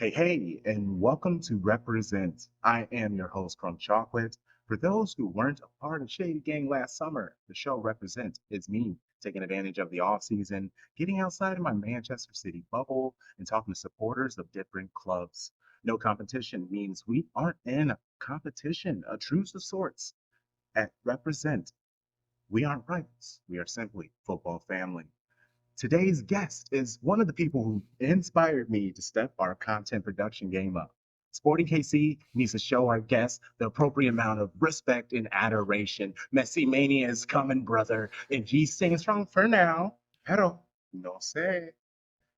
Hey, hey, and welcome to Represent. I am your host, Crumb Chocolate. For those who weren't a part of Shady Gang last summer, the show Represent is me taking advantage of the off season, getting outside of my Manchester City bubble, and talking to supporters of different clubs. No competition means we aren't in a competition, a truce of sorts. At Represent, we aren't rivals. We are simply football family. Today's guest is one of the people who inspired me to step our content production game up. Sporting KC needs to show our guests the appropriate amount of respect and adoration. Messi Mania is coming, brother, and G staying strong for now. Pero no sé.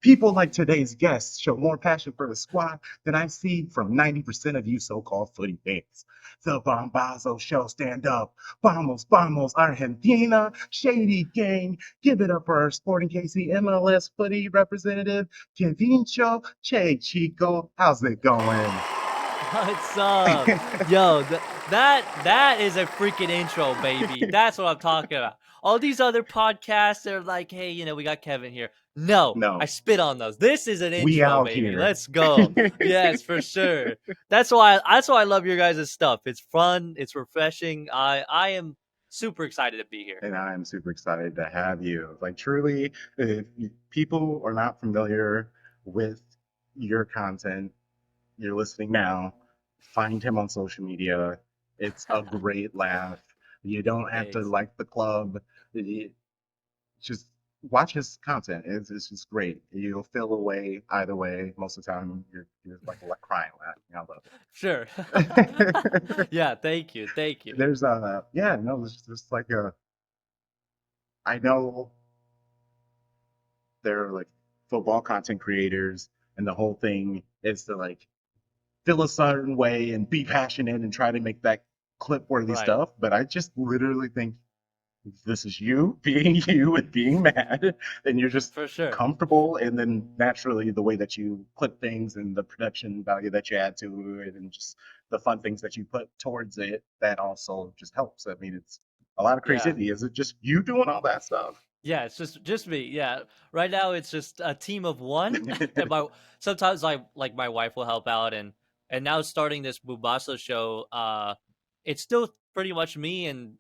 People like today's guests show more passion for the squad than I see from 90% of you so-called footy fans. The Bombazo show, stand up. Vamos, vamos, Argentina, Shady Gang. Give it up for our Sporting KC MLS footy representative, Kevincho. Che Chico, how's it going? What's up? Yo, that is a freaking intro, baby. That's what I'm talking about. All these other podcasts, they're like, hey, we got Kevin here. No, I No, spit on those. This is an we intro, out baby. here. Let's go. Yes, for sure. That's why I love your guys' stuff. It's fun, it's refreshing. I am super excited to be here. And I'm super excited to have you. Like, truly, if people are not familiar with your content, you're listening now, find him on social media. It's a great laugh. You don't have to Thanks. like the club. Just watch his content. It's just great. You'll feel away either way. Most of the time, you're like crying laughing. I love Sure. it. Yeah, thank you. Thank you. There's yeah, no, it's just like a, I know they're like football content creators, and the whole thing is to like feel a certain way and be passionate and try to make that clip worthy Right. stuff. But I just literally think this is you being you and being mad, and you're just For sure. comfortable. And then naturally, the way that you clip things and the production value that you add to it, and just the fun things that you put towards it, that also just helps. I mean, it's a lot of Yeah. creativity. Is it just you doing all that stuff? Yeah, it's just me. Yeah. Right now it's just a team of one. And my sometimes like my wife will help out, and now starting this Bubasa show, it's still pretty much me, and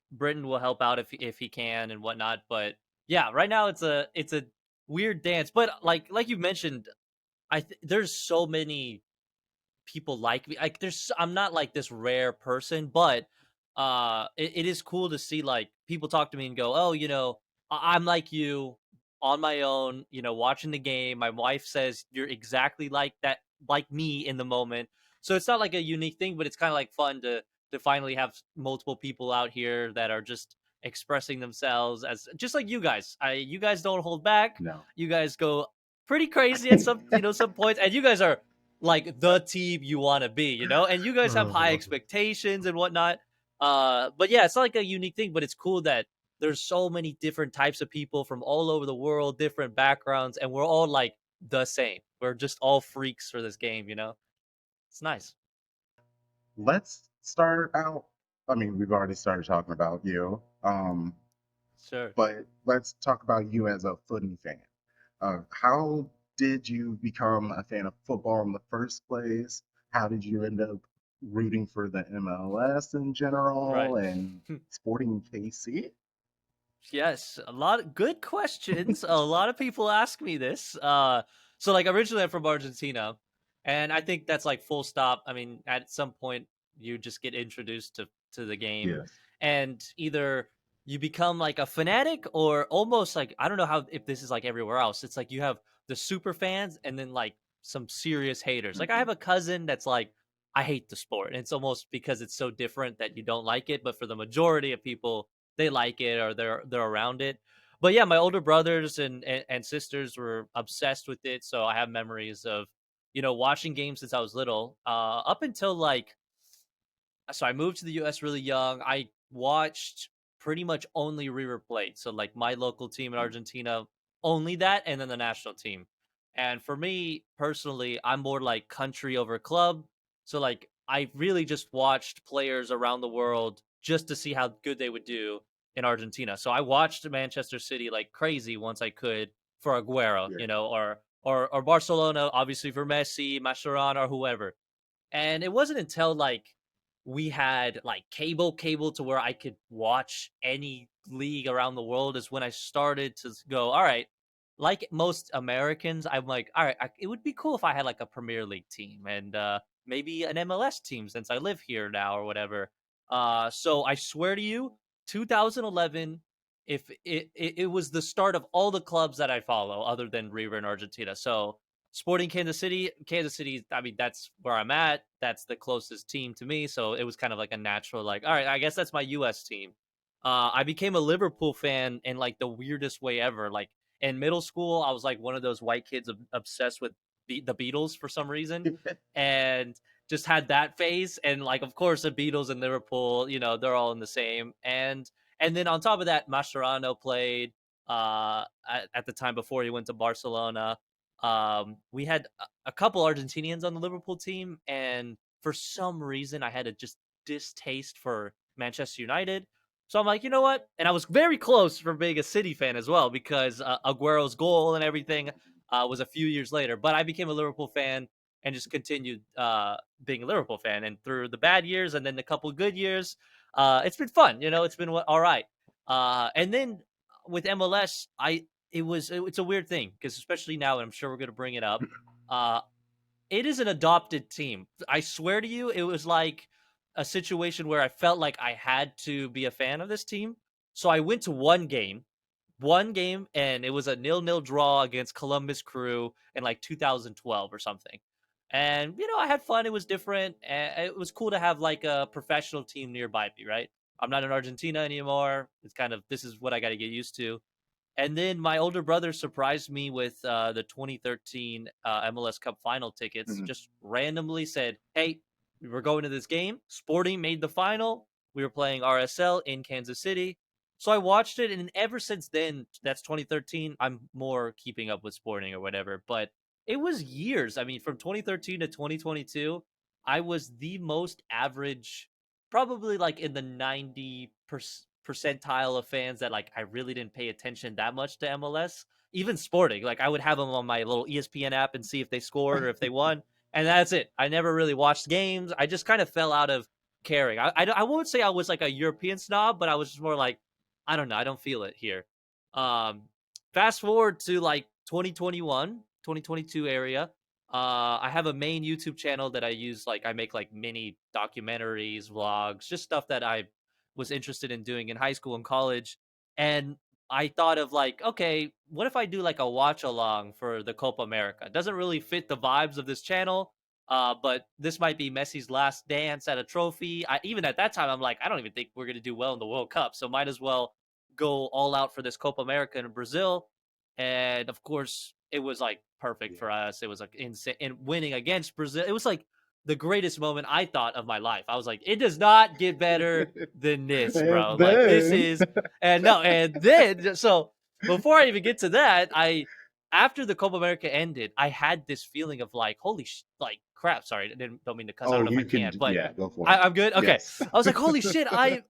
Britton will help out if he can and whatnot. But yeah, right now it's a weird dance. But like you mentioned, there's so many people like me. Like I'm not like this rare person, but it is cool to see like people talk to me and go, "Oh, I'm like you on my own, watching the game. My wife says you're exactly like that like me in the moment." So it's not like a unique thing, but it's kind of like fun to finally have multiple people out here that are just expressing themselves as just like you guys. You guys don't hold back. No. You guys go pretty crazy at some points, and you guys are like the team you want to be, and you guys have high expectations and whatnot. But yeah, it's not like a unique thing, but it's cool that there's so many different types of people from all over the world, different backgrounds, and we're all like the same. We're just all freaks for this game. It's nice. Let's start out. I mean, we've already started talking about you, Sure. but let's talk about you as a footy fan. How did you become a fan of football in the first place? How did you end up rooting for the MLS in Right. general and Sporting KC? Yes, a lot of good questions. A lot of people ask me this. So like originally I'm from Argentina, and I think that's like full stop. I mean, at some point you just get introduced to the game, Yes. and either you become like a fanatic or almost like I don't know how if this is like everywhere else. It's like you have the super fans and then like some serious haters. Like I Hmm. have a cousin that's like I hate the sport. And it's almost because it's so different that you don't like it, but for the majority of people they like it or they're around it. But yeah, my older brothers and sisters were obsessed with it, so I have memories of watching games since I was little. Up until like so I moved to the US really young. I watched pretty much only River Plate. So like my local team in Argentina, only that and then the national team. And for me personally, I'm more like country over club. So like I really just watched players around the world just to see how good they would do in Argentina. So I watched Manchester City like crazy once I could for Aguero, Yeah. or or Barcelona, obviously for Messi, Mascherano, or whoever. And it wasn't until like we had like cable to where I could watch any league around the world is when I started to go, all right, like most Americans, I'm like, all right, it would be cool if I had like a Premier League team and maybe an MLS team since I live here now or whatever. So I swear to you, 2011, if it was the start of all the clubs that I follow other than River in Argentina. So Sporting Kansas City, I mean, that's where I'm at. That's the closest team to me. So it was kind of like a natural, like, all right, I guess that's my US team. I became a Liverpool fan in like the weirdest way ever. Like in middle school, I was like one of those white kids obsessed with the Beatles for some reason, and just had that phase. And like, of course, the Beatles and Liverpool, they're all in the same. And then on top of that, Mascherano played at the time before he went to Barcelona. We had a couple Argentinians on the Liverpool team, and for some reason, I had a just distaste for Manchester United. So I'm like, you know what? And I was very close from being a City fan as well because Aguero's goal and everything was a few years later. But I became a Liverpool fan and just continued being a Liverpool fan. And through the bad years and then the couple good years, it's been fun. It's been all right. And then with MLS, it's a weird thing because especially now, and I'm sure we're going to bring it up. Uh, it is an adopted team. I swear to you, it was like a situation where I felt like I had to be a fan of this team. So I went to one game, and it was a 0-0 draw against Columbus Crew in like 2012 or something. And I had fun. It was different. And it was cool to have like a professional team nearby me. Right. I'm not in Argentina anymore. It's kind of this is what I got to get used to. And then my older brother surprised me with the 2013 MLS Cup final tickets. Mhm. Just randomly said, "Hey, we were going to this game. Sporting made the final. We were playing RSL in Kansas City." So I watched it, and ever since then, that's 2013. I'm more keeping up with Sporting or whatever. But it was years. I mean, from 2013 to 2022, I was the most average, probably like in the 90 percentile of fans that like I really didn't pay attention that much to MLS. Even Sporting, like I would have them on my little ESPN app and see if they scored or if they won, and that's it. I never really watched games. I just kind of fell out of caring. I won't say I was like a European snob, but I was just more like I don't know. I don't feel it here. Um, Fast forward to like 2021, 2022 area. I have a main YouTube channel that I use. Like I make like mini documentaries, vlogs, just stuff that I was interested in doing in high school and college. And I thought of like, okay, what if I do like a watch along for the Copa America? It doesn't really fit the vibes of this channel, but this might be Messi's last dance at a trophy. Even at that time, I'm like, I don't even think we're going to do well in the World Cup. So might as well go all out for this Copa America in Brazil. And of course, it was like perfect Yeah. for us. It was like insane. And winning against Brazil, it was like the greatest moment I thought of my life. I was like, it does not get better than this, bro. And Like this then, is, and no, and then so before I even get to that, I after the Copa America ended, I had this feeling of like, holy, like crap. Sorry, don't mean to cuss. I don't oh, know if I you can, can, but yeah, go for it. I'm good. Okay, Yes. I was like, holy shit, I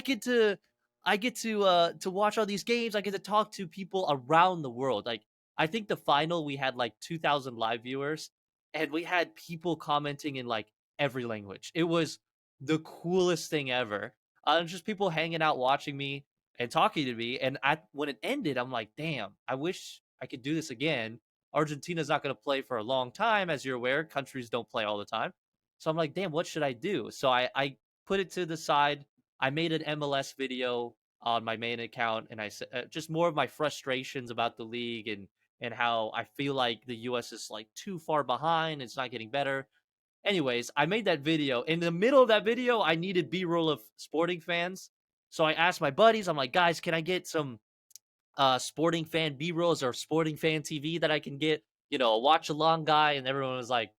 get to. I get to watch all these games. I get to talk to people around the world. Like I think the final we had like 2,000 live viewers, and we had people commenting in like every language. It was the coolest thing ever. Just people hanging out, watching me and talking to me. And when it ended, I'm like, damn, I wish I could do this again. Argentina's not going to play for a long time, as you're aware. Countries don't play all the time. So I'm like, damn, what should I do? So I put it to the side. I made an MLS video on my main account, and I said just more of my frustrations about the league and how I feel like the US is like too far behind. It's not getting better. Anyways, I made that video. In the middle of that video, I needed B-roll of Sporting fans. So I asked my buddies, I'm like, guys, can I get some Sporting fan B-rolls or Sporting fan TV that I can get, a watch along guy? And everyone was like,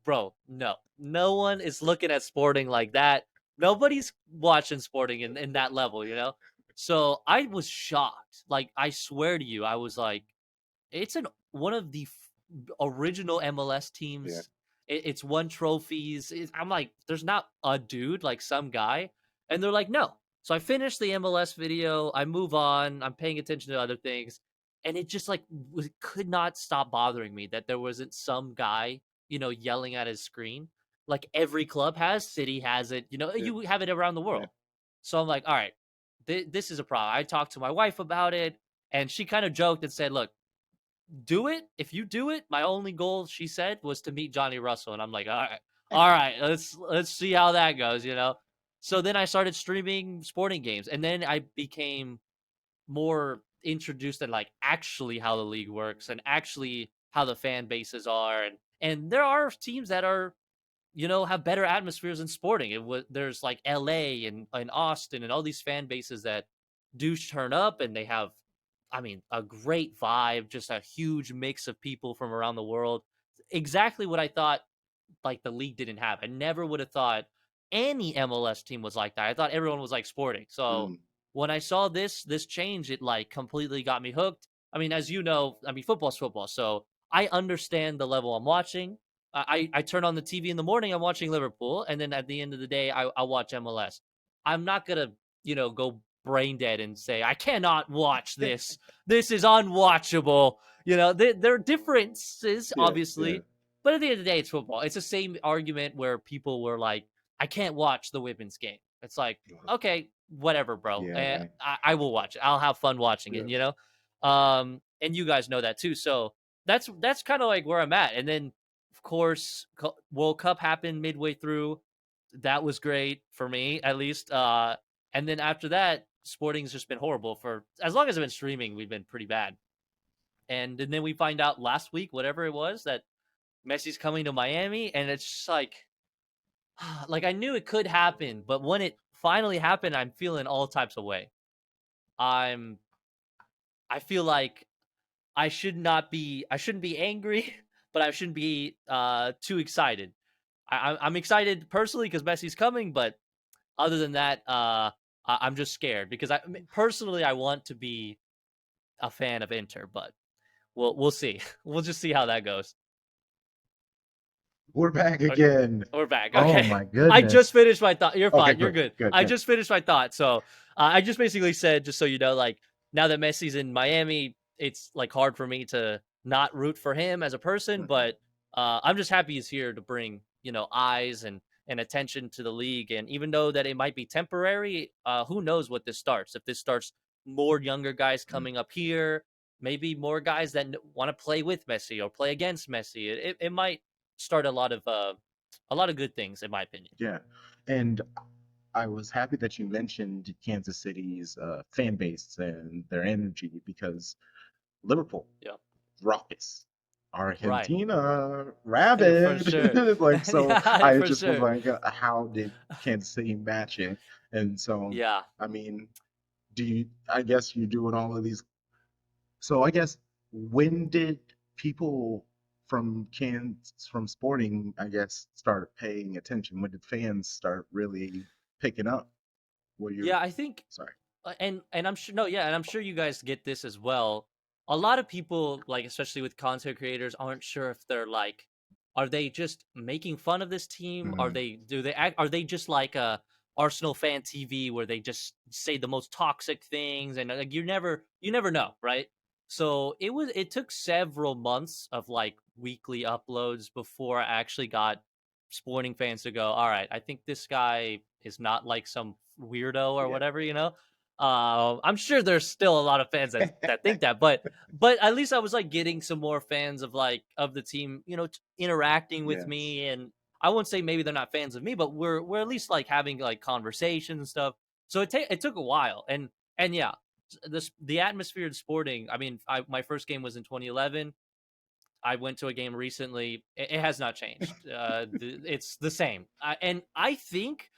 bro, no one is looking at Sporting like that. Nobody's watching Sporting in that level. So I was shocked. Like, I swear to you, I was like, it's one of the original MLS Yeah. teams. It's won trophies. I'm like, there's not a dude like some guy, and they're like, no. So I finished the MLS video. I move on. I'm paying attention to other things, and it just like could not stop bothering me that there wasn't some guy, yelling at his screen like every club has. City has it, Yeah. you have it around the Yeah. world. So I'm like, all right, this is a problem. I talked to my wife about it, and she kind of joked and said, look, do it. If you do it, my only goal, she said, was to meet Johnny Russell. And I'm like, all right, let's see how that goes. So then I started streaming sporting games, and then I became more introduced in like actually how the league works and actually how the fan bases are. And there are teams that are, have better atmospheres in sporting. There's like LA and Austin and all these fan bases that do turn up, and they have, I mean, a great vibe, just a huge mix of people from around the world. Exactly what I thought like the league didn't have. I never would have thought any MLS team was like that. I thought everyone was like Sporting. So Mm, when I saw this change, it like completely got me hooked. I mean, as you know, I mean, football's football, so I understand the level I'm watching. I turn on the TV in the morning, I'm watching Liverpool, and then at the end of the day, I watch MLS. I'm not gonna, go brain dead and say I cannot watch this. This is unwatchable. There are differences, yeah. Yeah. obviously, but at the end of the day, it's football. It's the same argument where people were like, I can't watch the women's game. It's like, okay, whatever, bro. Yeah. I will watch it. I'll have fun watching it, Yes. and you guys know that too. So that's kind of like where I'm at. And then, of course, World Cup happened midway through. That was great for me, at least. And then after that, sporting's just been horrible for as long as I've been streaming. We've been pretty bad. And then we find out last week, whatever it was, that Messi's coming to Miami, and it's just like I knew it could happen, but when it finally happened, I'm feeling all types of way. I'm I feel like I shouldn't be angry, but I shouldn't be too excited. I'm excited personally because Messi's coming, but other than that, I'm just scared because personally I want to be a fan of Inter, but we'll see. We'll just see how that goes. We're back Okay, again. we're back. Oh Okay. my I just goodness. finished my thought. You're Okay, fine. You're good, good. good, I good. just finished my thought. So I just basically said, just so you know, like now that Messi's in Miami, it's like hard for me to not root for him as a person, Hmm. but I'm just happy he's here to bring, eyes and attention to the league. And even though that it might be temporary, who knows what this starts? If this starts more younger guys coming up here, maybe more guys that want to play with Messi or play against Messi. It might start a lot of good things, in my opinion. Yeah. And I was happy that you mentioned Kansas City's fan base and their energy because Liverpool, Yeah, raucous. right. Argentina, For rabid. sure. Like, so Yeah, I for just was sure. like, how did Kansas City match it? And so, Yeah. I mean, I guess you're doing all of these. So I guess when did people from sporting, I guess, start paying attention? When did fans start really picking up? Were you, Yeah, I think sorry. and I'm sure no, yeah, and I'm sure you guys get this as well. A lot of people, like especially with content creators, aren't sure if they're like, are they just making fun of this team? Mm, Are they just like a Arsenal fan TV where they just say the most toxic things and like you never know, right? So it took several months of like weekly uploads before I actually got sporting fans to go, all right, I think this guy is not like some weirdo or yeah. whatever. I'm sure there's still a lot of fans that think that, but at least I was like getting some more fans of like of the team, interacting with Yes. me. And I won't say maybe they're not fans of me, but we're at least like having like conversations and stuff. So it took a while. And yeah, the atmosphere in sporting, I mean, my first game was in 2011. I went to a game recently. It has not changed. It's the same. And I think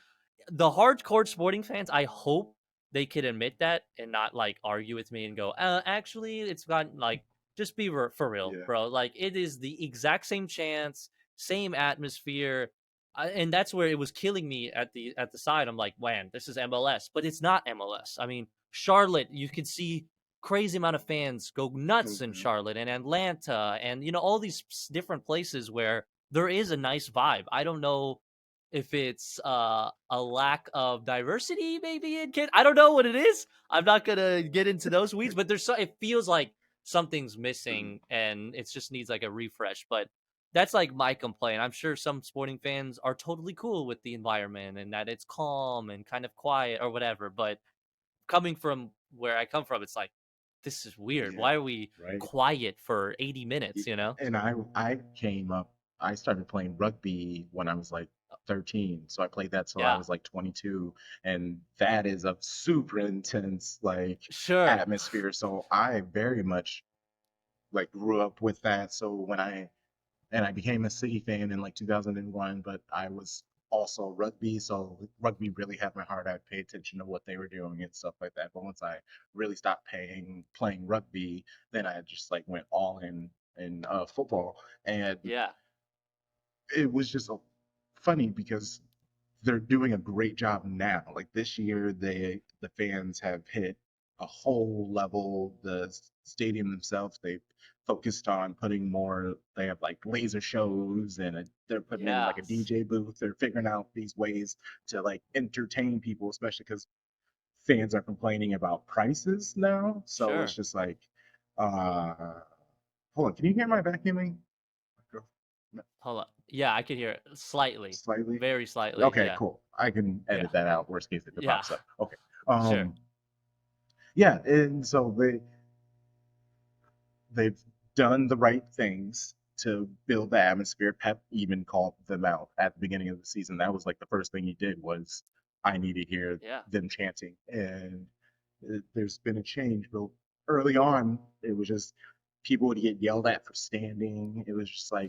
the hardcore sporting fans, I hope they could admit that and not like argue with me and go, actually, it's gotten like, just be for real, Yeah. bro. Like, it is the exact same chance, same atmosphere. And that's where it was killing me at the side. I'm like, man, this is MLS, but it's not MLS. I mean, Charlotte, you can see crazy amount of fans go nuts in Hmm. Charlotte and Atlanta and all these different places where there is a nice vibe. I don't know if it's a lack of diversity maybe in kid. I don't know what it is. I'm not gonna get into those weeds, but it feels like something's Mhm. missing and it just needs like a refresh. But that's like my complaint. I'm sure some sporting fans are totally cool with the environment and that it's calm and kind of quiet or whatever. But coming from where I come from, it's like, this is weird. Yeah, Why are we right. quiet for 80 Y- minutes, you know? And I came up. I started playing rugby when I was like 13, so I played that till I Yeah, was like 22, and that is a super intense like sure. atmosphere. So I very much like grew up with that. So when I became a City fan in like 2001, but I was also rugby, so rugby really had my heart. I'd pay attention to what they were doing and stuff like that. But once I really stopped playing rugby, then I just like went all in football, and Yeah, it was just funny because they're doing a great job now. Like this year, the fans have hit a whole level. The stadium themselves, they've focused on putting more. They have like laser shows, and they're putting in like a yes, DJ booth. They're figuring out these ways to like entertain people, especially because fans are complaining about prices now. So it's sure. just like, uh, hold on, can you hear my vacuuming? Hold on. Yeah, I can hear it slightly, Slightly. very slightly. Okay, Yeah, cool. I can yeah, edit that out. Worst case, if it yeah, pops up. Okay. sure. Um, yeah, and so they've done the right things to build the atmosphere. Pep even called them out at the beginning of the season. That was like the first thing he did was I need to hear Yeah, them chanting. And there's been a change. But early on, it was just people would get yelled at for standing. It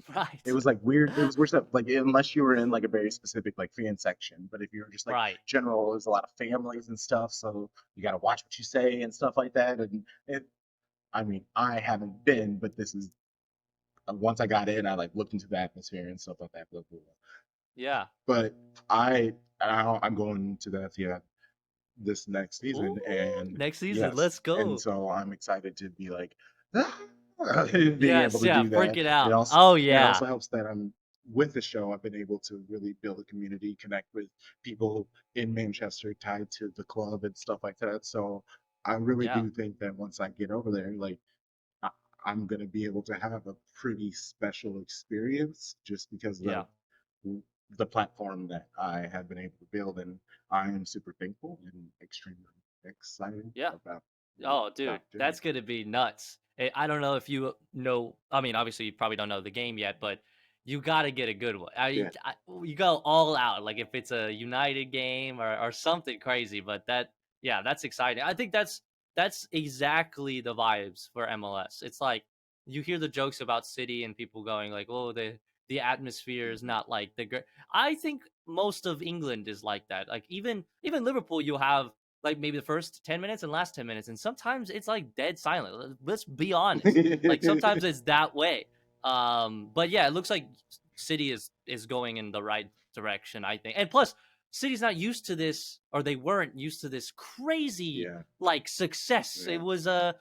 right, was like weird. It was weird stuff. Like unless you were in like a very specific like fan section, but if you were just like right. general, there's a lot of families and stuff, so you got to watch what you say and stuff like that. And I mean, I haven't been, but this is once I got in, I like looked into the atmosphere and stuff like that. Blah, blah, blah. Yeah. But I'm going to the FTI this next Ooh, season, and next season, yes, let's and go. so I'm excited to be like being able Yes, to yeah, do freak that. it It out. also Oh it yeah, also helps that I'm with the show. I've been able to really build a community, connect with people in Manchester tied to the club and stuff like that. So I really yeah, do think that once I get over there, like I, I'm gonna be able to have a pretty special experience just because of yeah, the platform that I have been able to build, and I am super thankful and extremely excited yeah. about Oh, the dude, opportunity. that's gonna be nuts. I don't know if you know. I mean, obviously, you probably don't know the game yet, but you got to get a good one. Yeah. You go all out. Like if it's a United game or something crazy. But yeah, that's exciting. I think that's exactly the vibes for MLS. It's like you hear the jokes about City and people going like, "Oh, the atmosphere is Mhm. not like the great." I think most of England is like that. Like even Liverpool, you have like maybe the first 10 minutes and last 10 minutes and sometimes it's like dead silent. Let's be honest, like sometimes it's that way. But yeah, it looks like City is going in the right direction, I think. And plus City's not used to this, or they weren't used to this crazy Yeah. like success. It Yeah. was a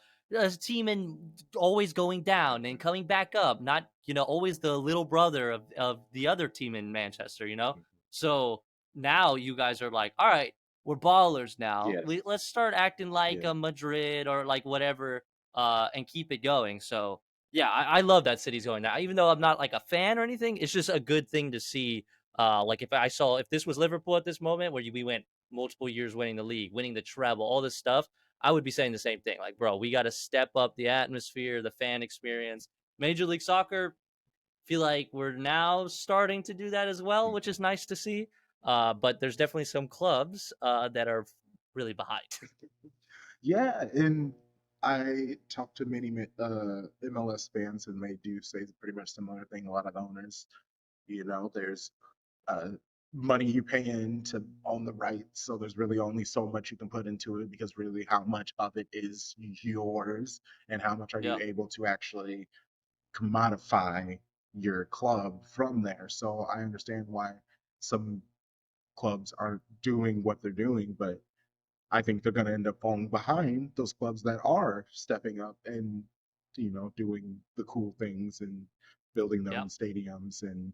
team and always going down and Mhm. coming back up, not always the little brother of the other team in Manchester, Mhm. so now you guys are like, all right, we're ballers now. Yes. Let's start acting like Yeah. a Madrid or like whatever, and keep it going. So yeah, I love that City's going now. Even though I'm not like a fan or anything, it's just a good thing to see. Like if this was Liverpool at this moment where we went multiple years winning the league, winning the treble, all this stuff, I would be saying the same thing. Like, bro, we got to step up the atmosphere, the fan experience. Major League Soccer, feel like we're now starting to do that as well, which Mhm. is nice to see. But there's definitely some clubs that are really behind. Yeah, and I talked to many MLS fans, and they do say pretty much similar thing. A lot of owners, there's uh, money you pay in to own the rights, so there's really only so much you can put into it because really how much of it is yours, and how much are you Yeah, able to actually commodify your club from there. So I understand why some clubs are doing what they're doing, but I think they're going to end up falling behind those clubs that are stepping up and doing the cool things and building their Yep. own stadiums and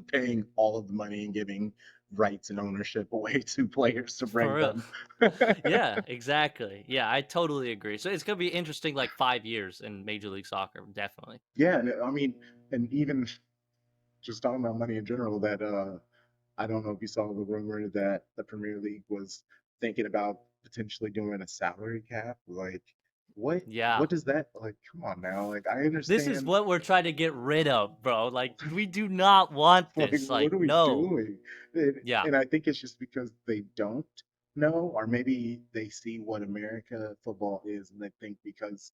paying all of the money and giving rights and ownership away to players to bring For real. them. Yeah, exactly. Yeah, I totally agree. So it's gonna be interesting, like 5 years in Major League Soccer, definitely. Yeah, and I mean, and even just talking about money in general, that I don't know if you saw the rumor that the Premier League was thinking about potentially doing a salary cap. Like, what Yeah. what does that like? Come on now. Like, I This is understand. what we're trying to get rid of, bro. Like, we do not want Like, this. what Like, are we no. doing? And, Yeah. and I think it's just because they don't know, or maybe they see what America football is, and they think because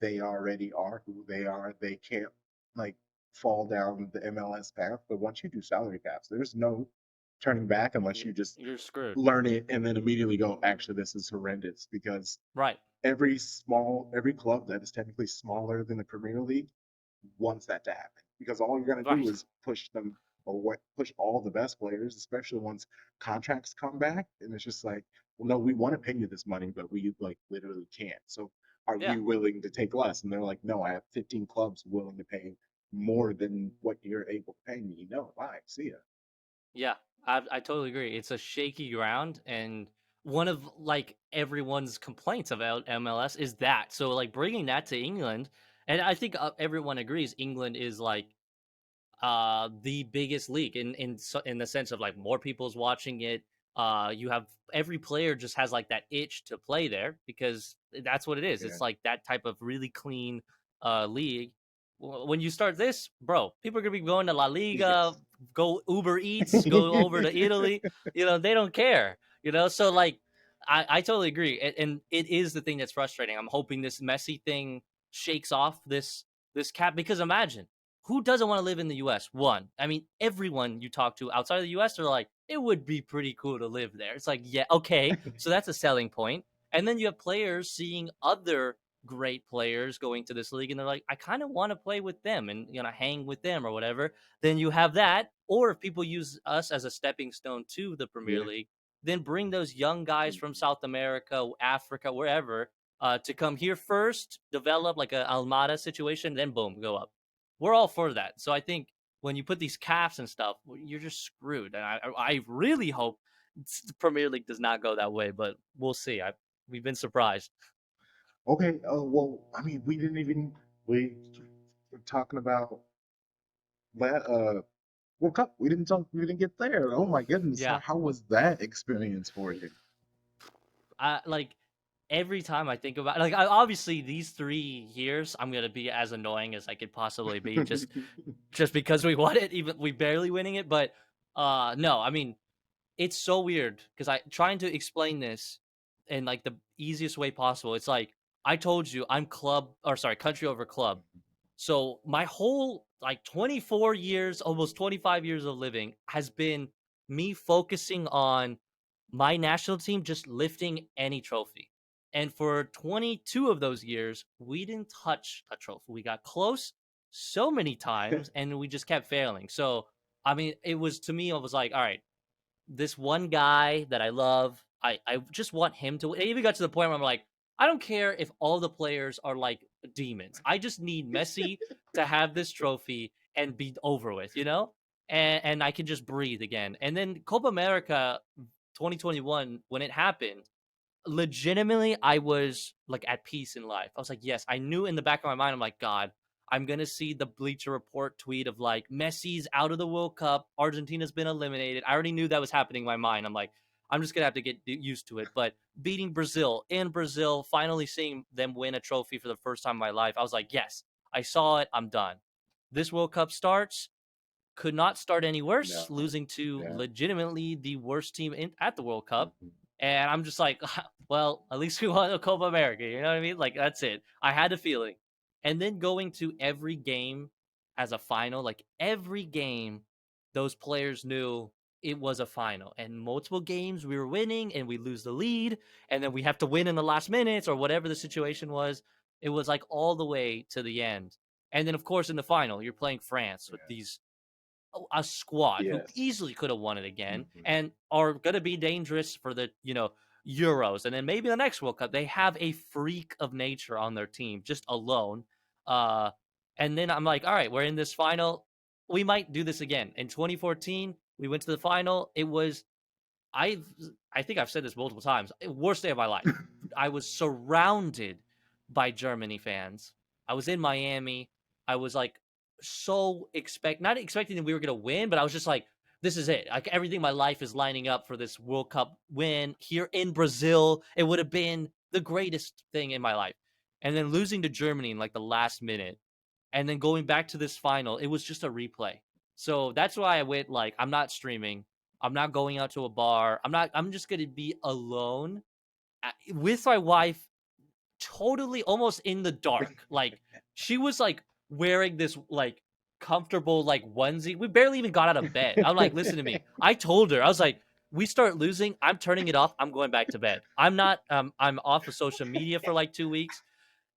they already are who they are, they can't like fall down the MLS path. But once you do salary caps, there's no turning back unless you just You're screwed. learn it and then immediately go, actually, this is horrendous because Right. every club that is technically smaller than the Premier League wants that to happen because all you're going to do Right. is push them or what push all the best players, especially once contracts come back. And it's just like, well, no, we want to pay you this money, but we like literally can't. So are Yeah. you willing to take less? And they're like, no, I have 15 clubs willing to pay more than what you're able to pay me. No, bye, see ya. Yeah. I totally agree. It's a shaky ground, and one of like everyone's complaints about MLS is that. So like bringing that to England, and I think everyone agrees England is like the biggest league in the sense of like more people's watching it. You have every player just has like that itch to play there because that's what it is. Yeah. It's like that type of really clean league. When you start this, bro, people are gonna be going to La Liga, Yes. go Uber Eats, go over to Italy. You know, they don't care. You know, so like I totally agree, and it is the thing that's frustrating. I'm hoping this Messi thing shakes off this cap because imagine who doesn't want to live in the US? One, I mean, everyone you talk to outside of the US are like, it would be pretty cool to live there. It's like, yeah, okay, so that's a selling point. And then you have players seeing other great players going to this league, and they're like, I kind of want to play with them and hang with them or whatever. Then you have that, or if people use us as a stepping stone to the Premier Yeah. League, then bring those young guys from Mhm. South America, Africa, wherever, to come here first, develop like a Almada situation, then boom, go up. We're all for that. So I think when you put these caps and stuff, you're just screwed. And I really hope the Premier League does not go that way, but we'll see. We've been surprised. Okay. Well, I mean, we were talking about that World Cup. We didn't get there. Oh my goodness. How Yeah, how was that experience for you? I like every time I think about like obviously these 3 years I'm gonna be as annoying as I could possibly be just because we won it, even we barely winning it. But no, I mean it's so weird because I trying to explain this in like the easiest way possible. It's like I told you I'm club or sorry, country over club. So my whole like 24 years, almost 25 years of living has been me focusing on my national team just lifting any trophy. And for 22 of those years, we didn't touch a trophy. We got close so many times and we just kept failing. So, I mean, it was to me, I was like, all right, this one guy that I love. I just want him to. It even got to the point where I'm like, I don't care if all the players are like demons. I just need Messi to have this trophy and be over with, and I can just breathe again. And then Copa America 2021, when it happened, legitimately I was like at peace in life. I was like, yes, I knew in the back of my mind, I'm like, God, I'm gonna see the Bleacher Report tweet of like Messi's out of the World Cup, Argentina's been eliminated. I already knew that was happening in my mind. I'm like, I'm just gonna have to get used to it. But beating Brazil in Brazil, finally seeing them win a trophy for the first time in my life, I was like, yes, I saw it, I'm done. This World Cup starts, could not start any worse, No. losing to Yeah. legitimately the worst team at the World Cup. Mhm. And I'm just like, well, at least we won the Copa America. You know what I mean? Like, that's it. I had a feeling. And then going to every game as a final, like every game, those players knew it was a final. And multiple games we were winning and we lose the lead. And then we have to win in the last minutes or whatever the situation was. It was like all the way to the end. And then, of course, in the final, you're playing France with Yeah. these a squad who Yes. easily could have won it again Mhm. and are going to be dangerous for the Euros and then maybe the next World Cup. They have a freak of nature on their team just alone. And then I'm like, all right, we're in this final. We might do this again. In 2014, we went to the final. It was I I think I've said this multiple times. Worst day of my life. I was surrounded by Germany fans. I was in Miami. I was like so not expecting that we were gonna win, but I was just like, this is it. Like everything in my life is lining up for this World Cup win here in Brazil. It would have been the greatest thing in my life. And then losing to Germany in like the last minute and then going back to this final, it was just a replay. So that's why I went like I'm not streaming. I'm not going out to a bar. I'm just going to be alone with my wife totally almost in the dark. Like she was like wearing this like comfortable like onesie. We barely even got out of bed. I'm like, listen to me. I told her, I was like, we start losing, I'm turning it off. I'm going back to bed. I'm off of social media for like 2 weeks.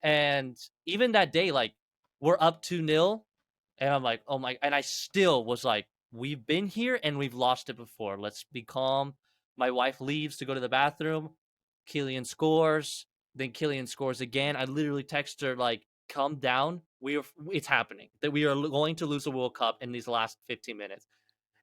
And even that day, like we're up 2-0, and I'm like, oh my, and I still was like, we've been here and we've lost it before. Let's be calm. My wife leaves to go to the bathroom. Killian scores. Then Killian scores again. I literally text her like, calm down. It's happening. That we are going to lose a World Cup in these last 15 minutes.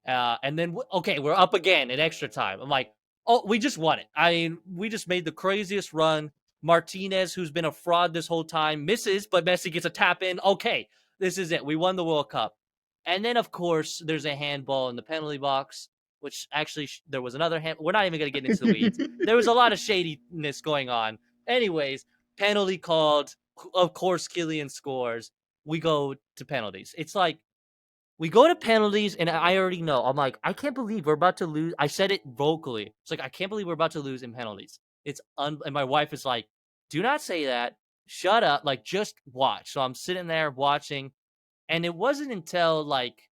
And then okay, we're up again in extra time. I'm like, oh, we just won it. I mean, we just made the craziest run. Martinez, who's been a fraud this whole time, misses, but Messi gets a tap in. Okay, this is it. We won the World Cup. And then, of course, there's a handball in the penalty box, which actually there was another hand. We're not even going to get into the weeds. There was a lot of shadiness going on. Anyways, penalty called. Of course, Killian scores. We go to penalties. It's like we go to penalties, and I already know. I'm like, I can't believe we're about to lose. I said it vocally. It's like, I can't believe we're about to lose in penalties. And my wife is like, do not say that. Shut up. Like, just watch. So I'm sitting there watching, and it wasn't until like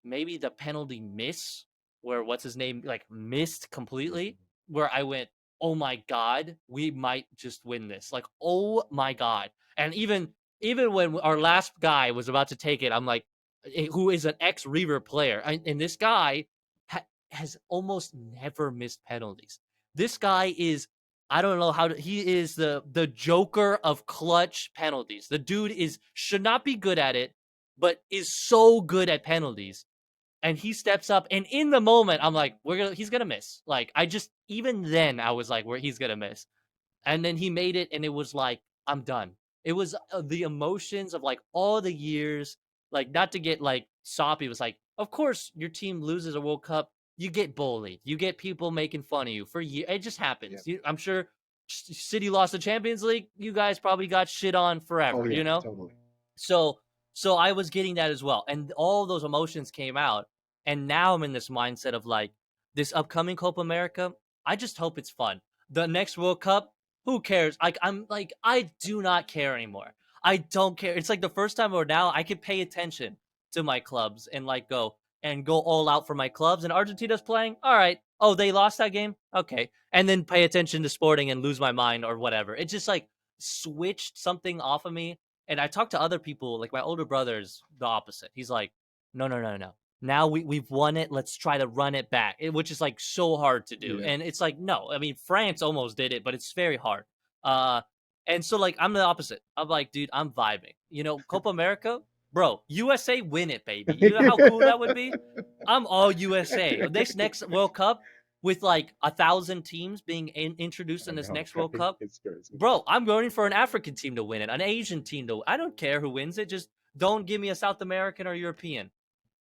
maybe the penalty miss where what's his name like missed completely where I went, "Oh my god, we might just win this." Like, "Oh my god." And even when our last guy was about to take it, I'm like who is an ex-Reaver player. And this guy has almost never missed penalties. This guy is I don't know how to, he is the joker of clutch penalties. The dude is should not be good at it, but is so good at penalties. And he steps up, and in the moment, I'm like, he's gonna miss. Like, I just even then, I was like, where he's gonna miss. And then he made it, and it was like, I'm done. It was the emotions of like all the years, like not to get like soppy. It was like, of course, your team loses a World Cup, you get bullied, you get people making fun of you for years. It just Yeah. happens. I'm sure City lost the Champions League. You guys probably got shit on Oh forever, yeah, you know. totally. So so I was getting that as well. And all those emotions came out. And now I'm in this mindset of like this upcoming Copa America, I just hope it's fun. The next World Cup, who cares? Like I'm like I do not care anymore. I don't care. It's like the first time where now I can pay attention to my clubs and like go all out for my clubs. And Argentina's playing. All right. Oh, they lost that game. Okay. And then pay attention to sporting and lose my mind or whatever. It just like switched something off of me. And I talked to other people, like my older brother's the opposite. He's like, no, no, no, no. Now we've won it. Let's try to run it back, which is like so hard to do. Yeah. And it's like, no, I mean, France almost did it, but it's very hard. Uh, and so like I'm the opposite. I'm like, dude, I'm vibing. You know, Copa America, bro, USA win it, baby. You know how cool that would be? I'm all USA. This next World Cup with like 1,000 teams being introduced I in this know, next World right? Cup, It's crazy. bro, I'm voting for an African team to win it, an Asian team to. I don't care who wins it. Just don't give me a South American or European.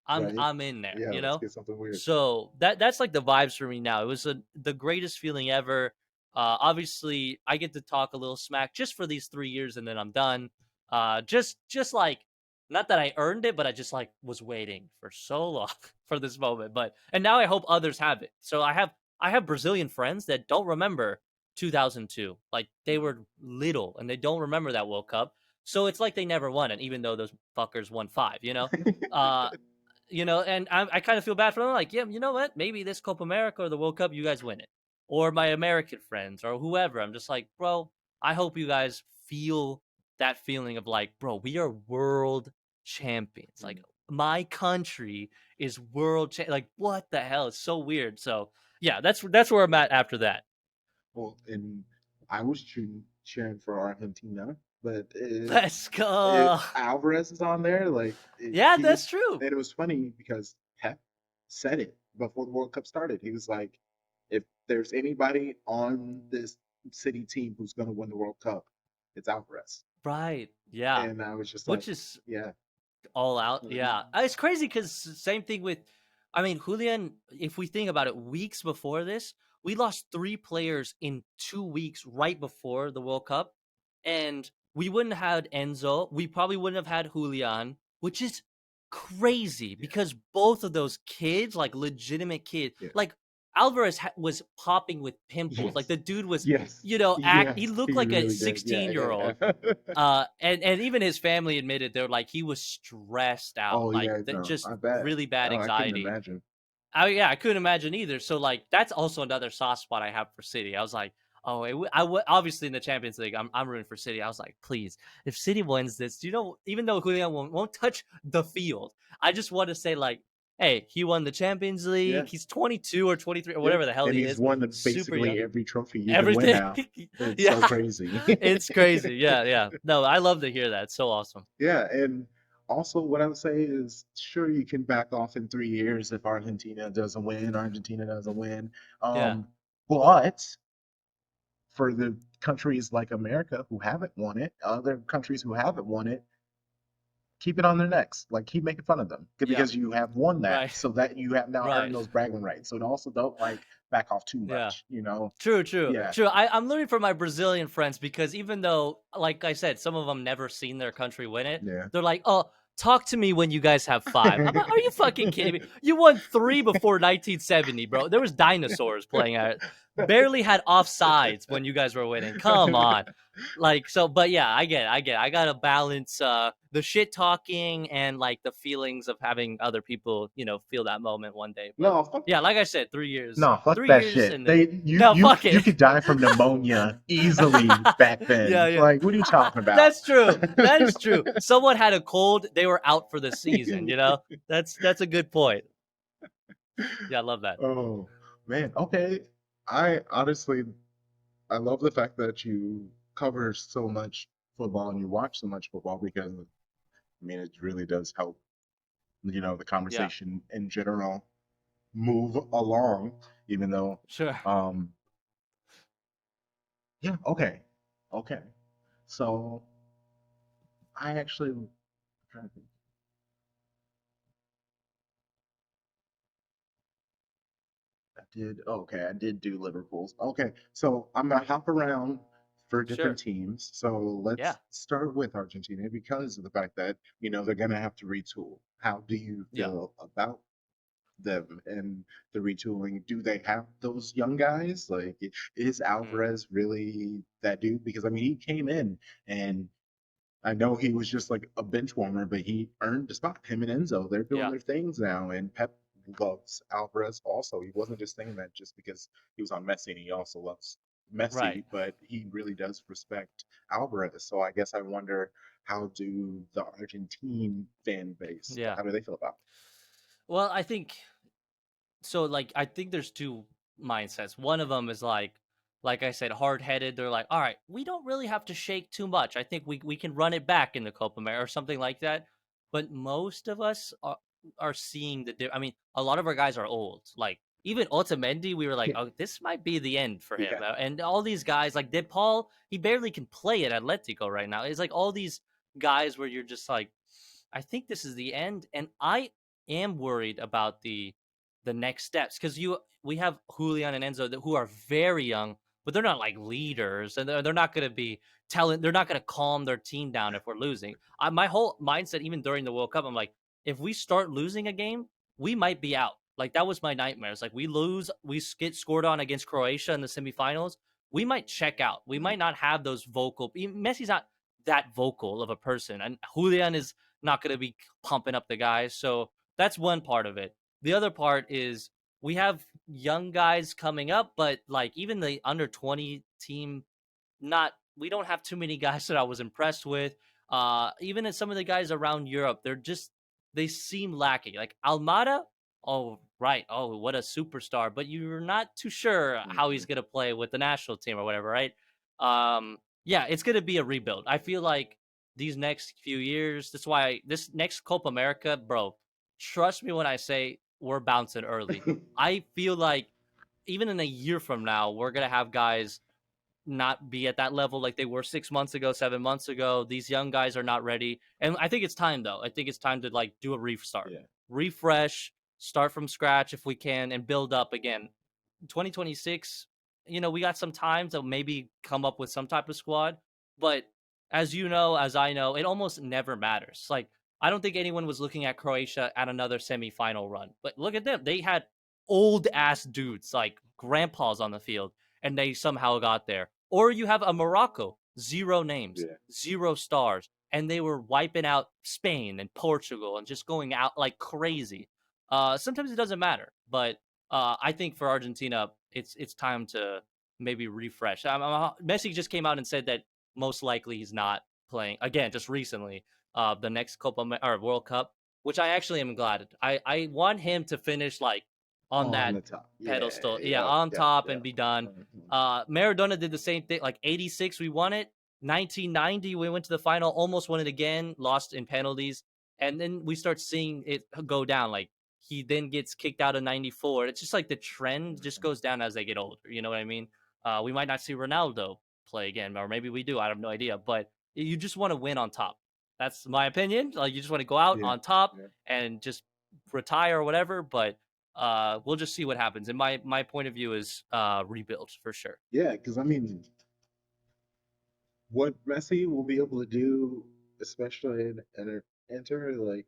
Right? I'm in there, Yeah, you let's know. get something weird. So that's like the vibes for me now. It was the greatest feeling ever. Obviously, I get to talk a little smack just for these 3 years, and then I'm done. Just like not that I earned it, but I just like was waiting for so long for this moment. But and now I hope others have it. So I have Brazilian friends that don't remember 2002. Like they were little and they don't remember that World Cup. So it's like they never won it, even though those fuckers won five. Uh, and I kind of feel bad for them. Like, yeah, you know what? Maybe this Copa America or the World Cup, you guys win it, or my American friends or whoever. I'm just like, bro, I hope you guys feel that feeling of like, bro, we are world champions. Like, my country is like, what the hell? It's so weird. So yeah, that's where I'm at after that. Well, and I was cheering for Argentina, but Let's go. Alvarez is on there. Like Yeah, he that's was, true. and it was funny because Pep said it before the World Cup started. He was like, "If there's anybody on this City team who's going to win the World Cup, it's Alvarez." Right. Yeah. And I was just like, Which is "Yeah, all out. mhm, Yeah. It's crazy because same thing with, I mean, Julian, if we think about it, weeks before this, we lost three players in 2 weeks right before the World Cup. And we wouldn't have had Enzo. We probably wouldn't have had Julian, which is crazy yeah, because both of those kids, like legitimate kids, yeah, like Alvarez was popping with pimples. Like yes, the dude was, yes, he yes." looked He like a really did. Yeah, 16-year-old. yeah, yeah. And even his family admitted they're like he was stressed out, Oh like yeah, that, no, just I bet. really bad Oh, I couldn't anxiety. imagine. Yeah, I couldn't imagine either. So like that's also another soft spot I have for City. I was like, oh, obviously in the Champions League, I'm rooting for City. I was like, please, if City wins this, even though Julian won't touch the field, I just want to say like, hey, he won the Champions League. Yeah, He's 22 or 23 or yeah, whatever the hell and he he's is, won super young. basically every trophy you can win Everything, now. It's yeah, so crazy. it's crazy. Yeah, yeah. No, I love to hear that. It's so awesome. Yeah, and also what I would say is, sure, you can back off in 3 years if Argentina doesn't win. Yeah, But for the countries like America who haven't won it, other countries who haven't won it, keep it on their necks. Like keep making fun of them yeah, because you have won that, right, so that you have now earned right. those bragging rights. So also don't like back off too Yeah. much, you know? True, true, Yeah. true. I'm learning from my Brazilian friends because even though, like I said, some of them never seen their country win it, Yeah. they're like, "Oh, talk to me when you guys have five." I'm like, "Are you fucking kidding me? You won three before 1970, bro. There was dinosaurs playing at it. Barely had offsides when you guys were winning. Come on." Like so, but yeah, I get it. I gotta balance the shit talking and like the feelings of having other people, feel that moment one day. But No, fuck yeah, like I said, 3 years, no, fuck three that years, shit. and then They you no, you fuck you it. could die from pneumonia easily back Yeah, then. yeah. Like, what are you talking about? That's true. That is true. Someone had a cold, they were out for the season, you know? That's a good point. Yeah, I love that. Oh man, okay. I honestly I love the fact that you cover so much football and you watch so much football because I mean it really does help, the Yeah, conversation in general move along, even though sure. um yeah, okay. Okay. So I actually I'm trying to think. I did do Liverpool's. Okay, so I'm gonna hop around for different Sure. teams. So Yeah. let's start with Argentina because of the fact that, they're gonna have to retool. How do you Yeah. feel about them and the retooling? Do they have those young guys? Like, is Mm. Alvarez really that dude? Because I mean, he came in and I know he was just like a bench warmer, but he earned a spot. Him and Enzo, they're doing Yeah. their things now, and Pep loves Alvarez also. He wasn't just saying that just because he was on Messi, and he also loves Right. Messi, but he really does respect Alvarez. So I guess I wonder how do the Argentine fan base, Yeah. how do they feel about Well, I think so. Like, I think the's two mindsets. One of them is like I said, hard headed. They're like, all right, we don't really have to shake too much. I think we can run it back in the Copa America or something like that. But most of us are seeing I mean, a lot of our guys are old. Like even Otamendi, we were like, it? oh, this might be the end for him. Yeah. And all these guys like De Paul, he barely can play at Atletico right now. It's like all these guys where you're just like, I think this is the end, and I am worried about the next steps because you we have Julian and Enzo who are very young, but they're not like leaders, and they're not going to be telling. They're not going to calm their team down if we're losing. My whole mindset, even during the World Cup, I'm like, if we start losing a game, we might be out. Like that was my nightmare. It's like we lose, we get scored on against Croatia in the semifinals. We might check out. We Mhm. might not have those vocal. Messi's not that vocal of a person, and Julian is not going to be pumping up the guys. So that's one part of it. The other part is we have young guys coming up, but like even the under 20 team, not we don't have too many guys that I was impressed with. Even in some of the guys around Europe, they seem lacking. Like Almada, oh right, oh what a superstar, but you're not too sure how he's Mhm. gonna play with the national team or whatever, right? Um, Yeah, it's gonna be a rebuild. I feel like these next few years. That's why this next Copa America, bro. Trust me when I say we're bouncing early. I feel like even in a year from now, we're gonna have guys not be at that level like they were 6 months ago, 7 months ago. These young guys are not ready, and I think it's time though. I think it's time to like do a restart, Yeah. refresh, start from scratch if we can, and build up again. 2026, we got some time to maybe come up with some type of squad. But as you know, as I know, it almost never matters. Like, I don't think anyone was looking at Croatia at another semifinal run. But look at them. They had old ass dudes, like grandpas on the field, and they somehow got there. Or you have a Morocco, zero names, Yeah. zero stars, and they were wiping out Spain and Portugal and just going out like crazy. Sometimes it doesn't matter, but I think for Argentina, it's time to maybe refresh. Messi just came out and said that most likely he's not playing again. Just recently, the next or World Cup, which I actually am glad. I want him to finish like on On that the top. Yeah. pedestal, yeah, Yep. on Yep. top and Yep. be done. Mhm. Maradona did the same thing. Like '86, we won it. 1990, we went to the final, almost won it again, lost in penalties, and then we start seeing it go down. Like he then gets kicked out of 94. It's just like the trend just Mhm. goes down as they get older. You know what I mean? We might not see Ronaldo play again, or maybe we do. I have no idea. But you just want to win on top. That's my opinion. Like you just want to go out Yeah. on top Yeah. and just retire or whatever. But we'll just see what happens. And my point of view is rebuild for sure. Yeah. Because I mean, what Messi will be able to do, especially in enter, like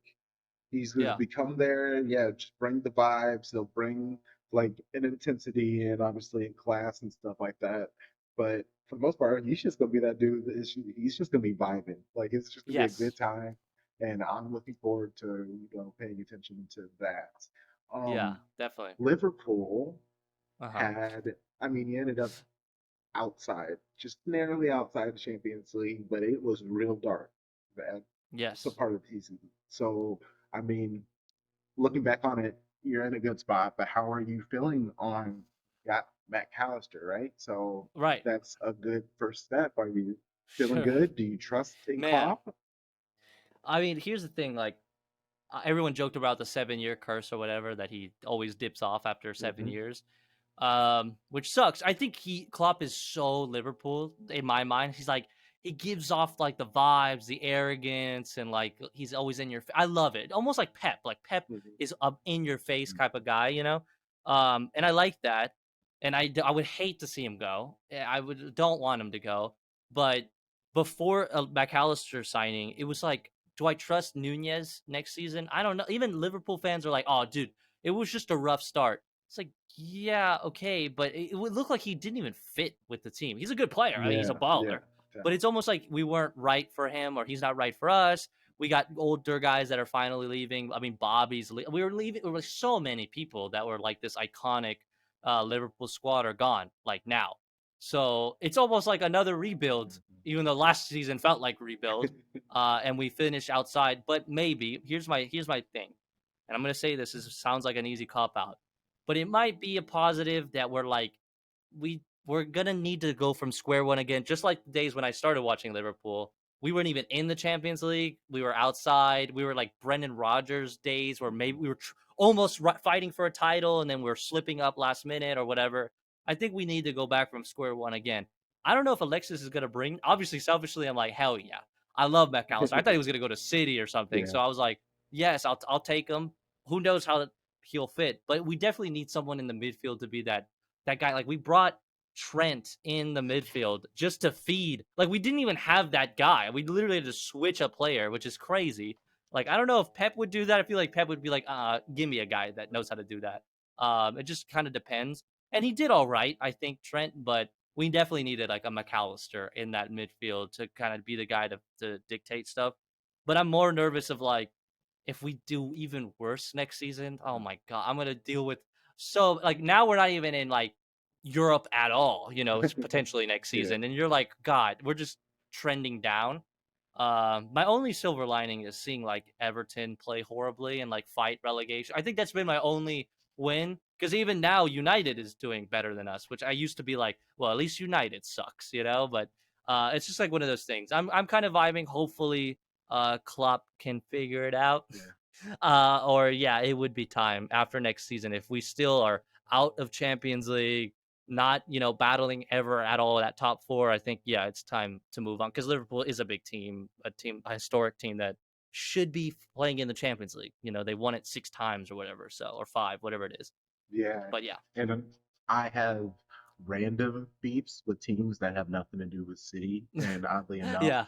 he's going to Yeah. become there. Yeah, just bring the vibes. He'll bring like an intensity and obviously in class and stuff like that. But for the most part, he's just gonna be that dude. He's just gonna be vibing. Like it's just gonna be a Yes. good time, and I'm looking forward to paying attention to that. Yeah. Um, Definitely. Liverpool Uh huh. had, I mean, he ended up outside, just narrowly outside the Champions League, but it was real dark at some Yes. part of the season. So, I mean, looking back on it, you're in a good spot, but how are you feeling on got Matt Callister, right? So Right. that's a good first step. Are you feeling Sure. good? Do you trust in Man. Klopp? I mean, here's the thing. Like, everyone joked about the 7 year curse or whatever that he always dips off after seven Hmm. years, which sucks. I think Klopp is so Liverpool in my mind. He's like he gives off like the vibes, the arrogance, and like he's always in your. I love it, almost like Pep. Like Pep Hmm. is a in your face type of guy, you know. And I like that, and I would hate to see him go. I would don't want him to go, but before McAllister signing, it was like, do I trust Nunez next season? I don't know. Even Liverpool fans are like, oh, dude, it was just a rough start. It's like, yeah, okay, but it would look like he didn't even fit with the team. He's a good player. I mean, he's a Yeah, yeah, baller, but definitely. it's almost like we weren't right for him, or he's not right for us. We got older guys that are finally leaving. I mean, we were leaving. There were so many people that were like this iconic Liverpool squad are gone, like now. So it's almost like another rebuild, even though last season felt like rebuild, and we finished outside. But maybe here's my thing, and I'm gonna say this sounds like an easy cop out, but it might be a positive that we're like we're gonna need to go from square one again, just like the days when I started watching Liverpool. We weren't even in the Champions League. We were outside. We were like Brendan Rodgers days, where maybe we were almost fighting for a title, and then we're slipping up last minute or whatever. I think we need to go back from square one again. I don't know if Alexis is gonna bring. Obviously, selfishly, I'm like, hell yeah, I love McAllister. I thought he was gonna go to City or something, Yeah. so I was like, yes, I'll take him. Who knows how he'll fit? But we definitely need someone in the midfield to be that guy. Like we brought Trent in the midfield just to feed. Like we didn't even have that guy. We literally had to switch a player, which is crazy. Like I don't know if Pep would do that. I feel like Pep would be like, give me a guy that knows how to do that. It just kind of depends. And he did all right, I think, Trent, but we definitely needed like a McAllister in that midfield to kind of be the guy to dictate stuff. But I'm more nervous of like if we do even worse next season. Oh my god, I'm gonna deal with so like now we're not even in like Europe at all, potentially next Yeah. season. And you're like, God, we're just trending down. My only silver lining is seeing like Everton play horribly and like fight relegation. I think that's been my only win because even now United is doing better than us, which I used to be like, well, at least United sucks, But It's just like one of those things. I'm kind of vibing. Hopefully, Klopp can figure it out. Yeah. Or yeah, it would be time after next season if we still are out of Champions League, not battling ever at all at top four. I think yeah, it's time to move on because Liverpool is a big team, a historic team that should be playing in the Champions League. They won it 6 times or whatever, so or five, whatever it is. Yeah, But yeah, and I have random beefs with teams that have nothing to do with City, and oddly enough, yeah.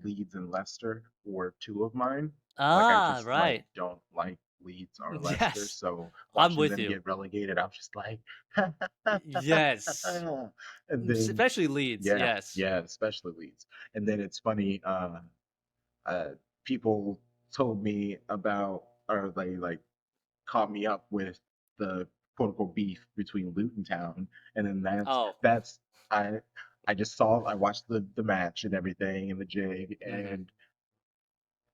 Leeds and Leicester were two of mine. Like I Ah, just like right. don't like Leeds or Leicester, Yes, so I'm watching with them you. get relegated, I was just like, Yes, and then especially Leeds. yeah, Yes. yeah, especially Leeds. And then it's funny, uh, people told me about, or they like caught me up with the quote unquote beef between Luton Town, and then Oh. that's I I just saw I watched the match and everything and the jig, Hmm. and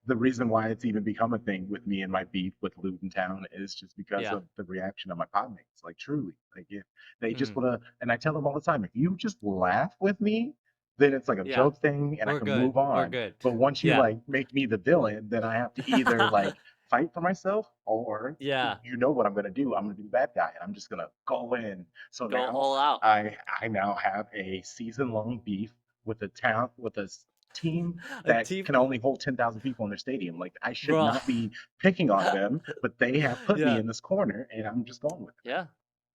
the reason why it's even become a thing with me and my beef with Luton Town is just because Yeah. of the reaction of my podmates. Like truly, like if they just Hmm. wanna, and I tell them all the time, if you just laugh with me, then it's like a Yeah. joke thing and I We're can good. move We're on. good. But once you Yeah. like make me the villain, then I have to either like fight for myself or Yeah. you know what I'm gonna do. I'm gonna be the bad guy and I'm just gonna go in. So Go now all out. I now have a season long beef with a town with a team A that team, can only hold 10,000 people in their stadium. Like I should bro. not be picking on them, but they have put me Yeah. in this corner and I'm just going with Yeah.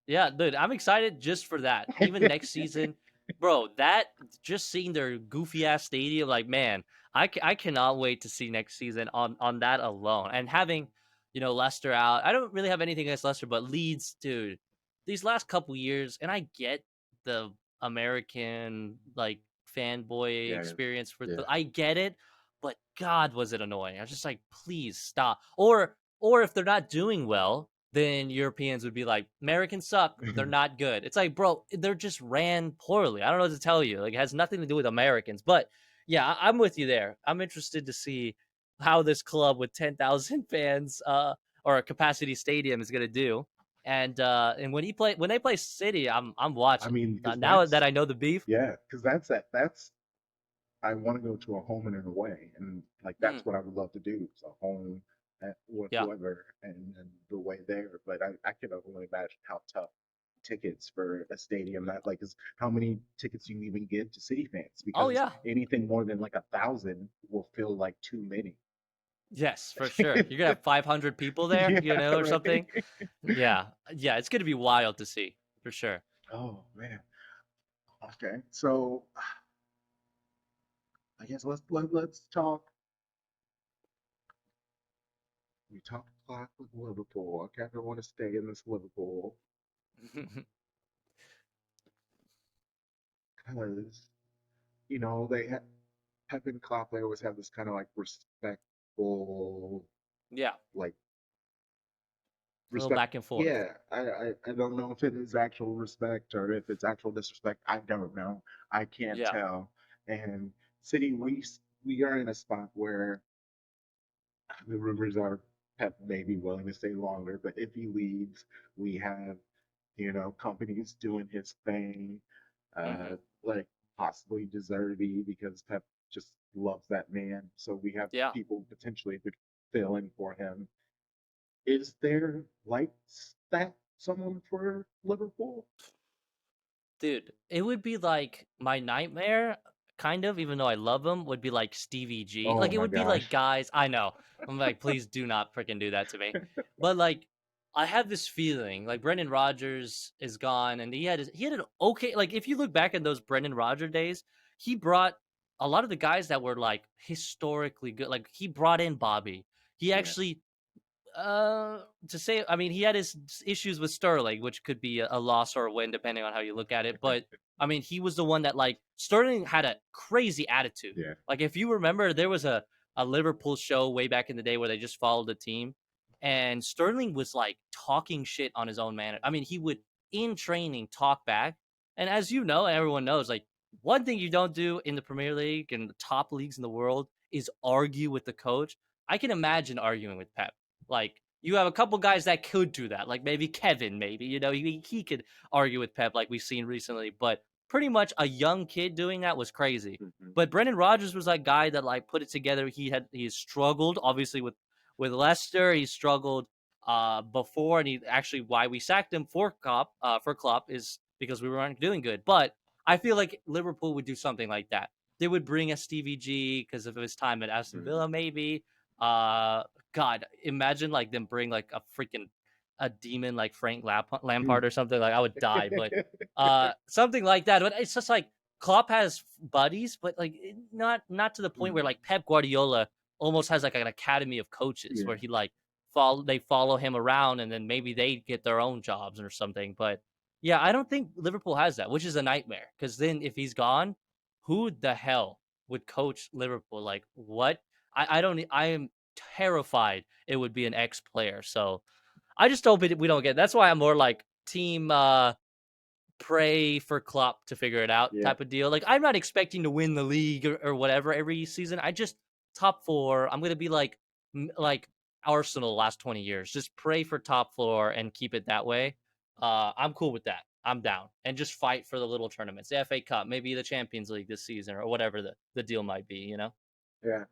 Yeah, dude, I'm excited just for that. Even it. next season, bro, that just seeing their goofy ass stadium, like, man, I cannot wait to see next season on that alone. And having, Leicester out. I don't really have anything against Leicester, but Leeds, dude, these last couple years, and I get the American like fanboy Yeah, experience for yeah. I get it, but God was it annoying. I was just like, please stop. Or if they're not doing well, then Europeans would be like, Americans suck. They're not good. It's like, bro, they're just ran poorly. I don't know what to tell you. Like, it has nothing to do with Americans. But yeah, I'm with you there. I'm interested to see how this club with 10,000 fans or a capacity stadium is going to do. And when they play City, I'm I watching. mean, because Now that that's I know the beef. yeah, because that's I want to go to a home and an away, and like Mm, that's what I would love to do. So home with yeah. whoever and the way there. But I can only imagine how tough tickets for a stadium that like is how many tickets you even give to City fans Oh because yeah. anything more than like 1,000 will feel like too many. Yes, for sure. You're gonna have 500 people there, Yeah, or right. something. Yeah, yeah, it's gonna be wild to see for sure. Oh man. Okay. So I guess let's talk. We talked clock with Liverpool. I kind of want to stay in this Liverpool because they Pep and Klopp. They always have this kind of like respectful, Yeah, like a little respect. back and forth. Yeah, I don't know if it is actual respect or if it's actual disrespect. I don't know. I can't Yeah. tell. And City, we are in a spot where the rumors are Pep may be willing to stay longer, but if he leaves, we have companies doing his thing, Hmm. like possibly Deservy because Pep just loves that man. So we have Yeah. people potentially who could fill in for him. Is there like that someone for Liverpool? Dude, it would be like my nightmare, kind of, even though I love him, would be like Stevie G. Oh Like it my would be like gosh. guys, I know. I'm like, please do not freaking do that to me. But like I have this feeling like Brendan Rodgers is gone and he had an okay like if you look back in those Brendan Rodgers days, he brought a lot of the guys that were like historically good. Like he brought in Bobby. He Yeah. actually to say, I mean, he had his issues with Sterling, which could be a loss or a win depending on how you look at it. But I mean, he was the one that like Sterling had a crazy attitude. Yeah. Like if you remember, there was a Liverpool show way back in the day where they just followed the team, and Sterling was like talking shit on his own man. I mean, he would in training talk back, and as you know, everyone knows, like one thing you don't do in the Premier League and the top leagues in the world is argue with the coach. I can imagine arguing with Pep. Like you have a couple guys that could do that, like maybe Kevin, maybe he could argue with Pep like we've seen recently. But pretty much a young kid doing that was crazy. Mhm. But Brendan Rodgers was that guy that like put it together. He struggled obviously with Leicester. He struggled before, and he actually why we sacked him for Klopp is because we weren't doing good. But I feel like Liverpool would do something like that. They would bring a Stevie G because of his time at Aston Mhm. Villa, maybe. Uh, God, imagine like them bring like a demon like Frank Lampard or something. Like I would die, but something like that. But it's just like Klopp has buddies, but like not to the point where Mhm. like Pep Guardiola almost has like an academy of coaches Yeah. where he like follow him around and then maybe they get their own jobs or something. But yeah, I don't think Liverpool has that, which is a nightmare. Because then if he's gone, who the hell would coach Liverpool? Like what? I don't. I am terrified it would be an ex player. So I just hope we don't get. That's why I'm more like team. Pray for Klopp to figure it out Yeah. type of deal. Like I'm not expecting to win the league or whatever every season. I just top four. I'm gonna be like Arsenal last 20 years. Just pray for top floor and keep it that way. I'm cool with that. I'm down and just fight for the little tournaments, the FA Cup, maybe the Champions League this season or whatever the deal might be. You know? Yeah.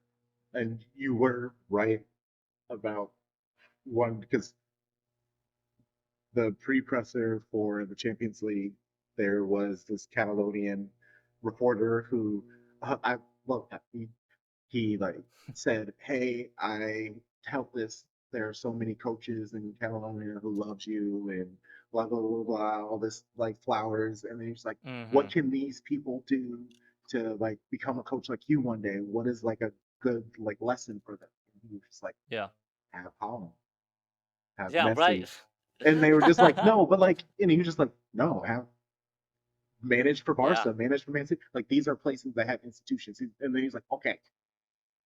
And you were right about one because the pre-presser for the Champions League, there was this Catalonian reporter who I love that he like said, "Hey, I help this. There are so many coaches in Catalonia who loves you and blah blah blah blah. All this like flowers." And then he's like, "What Hmm. can these people do to like become a coach like you one day? What is like a good like lesson for them?" And he was just like, Yeah. "Have Holland, have Yeah. Right. Messi." And they were just like, "No," but like, and he was just like, "No, have managed for Yeah. Barca, managed for Man City. Like these are places that have institutions." And then he's like, "Okay,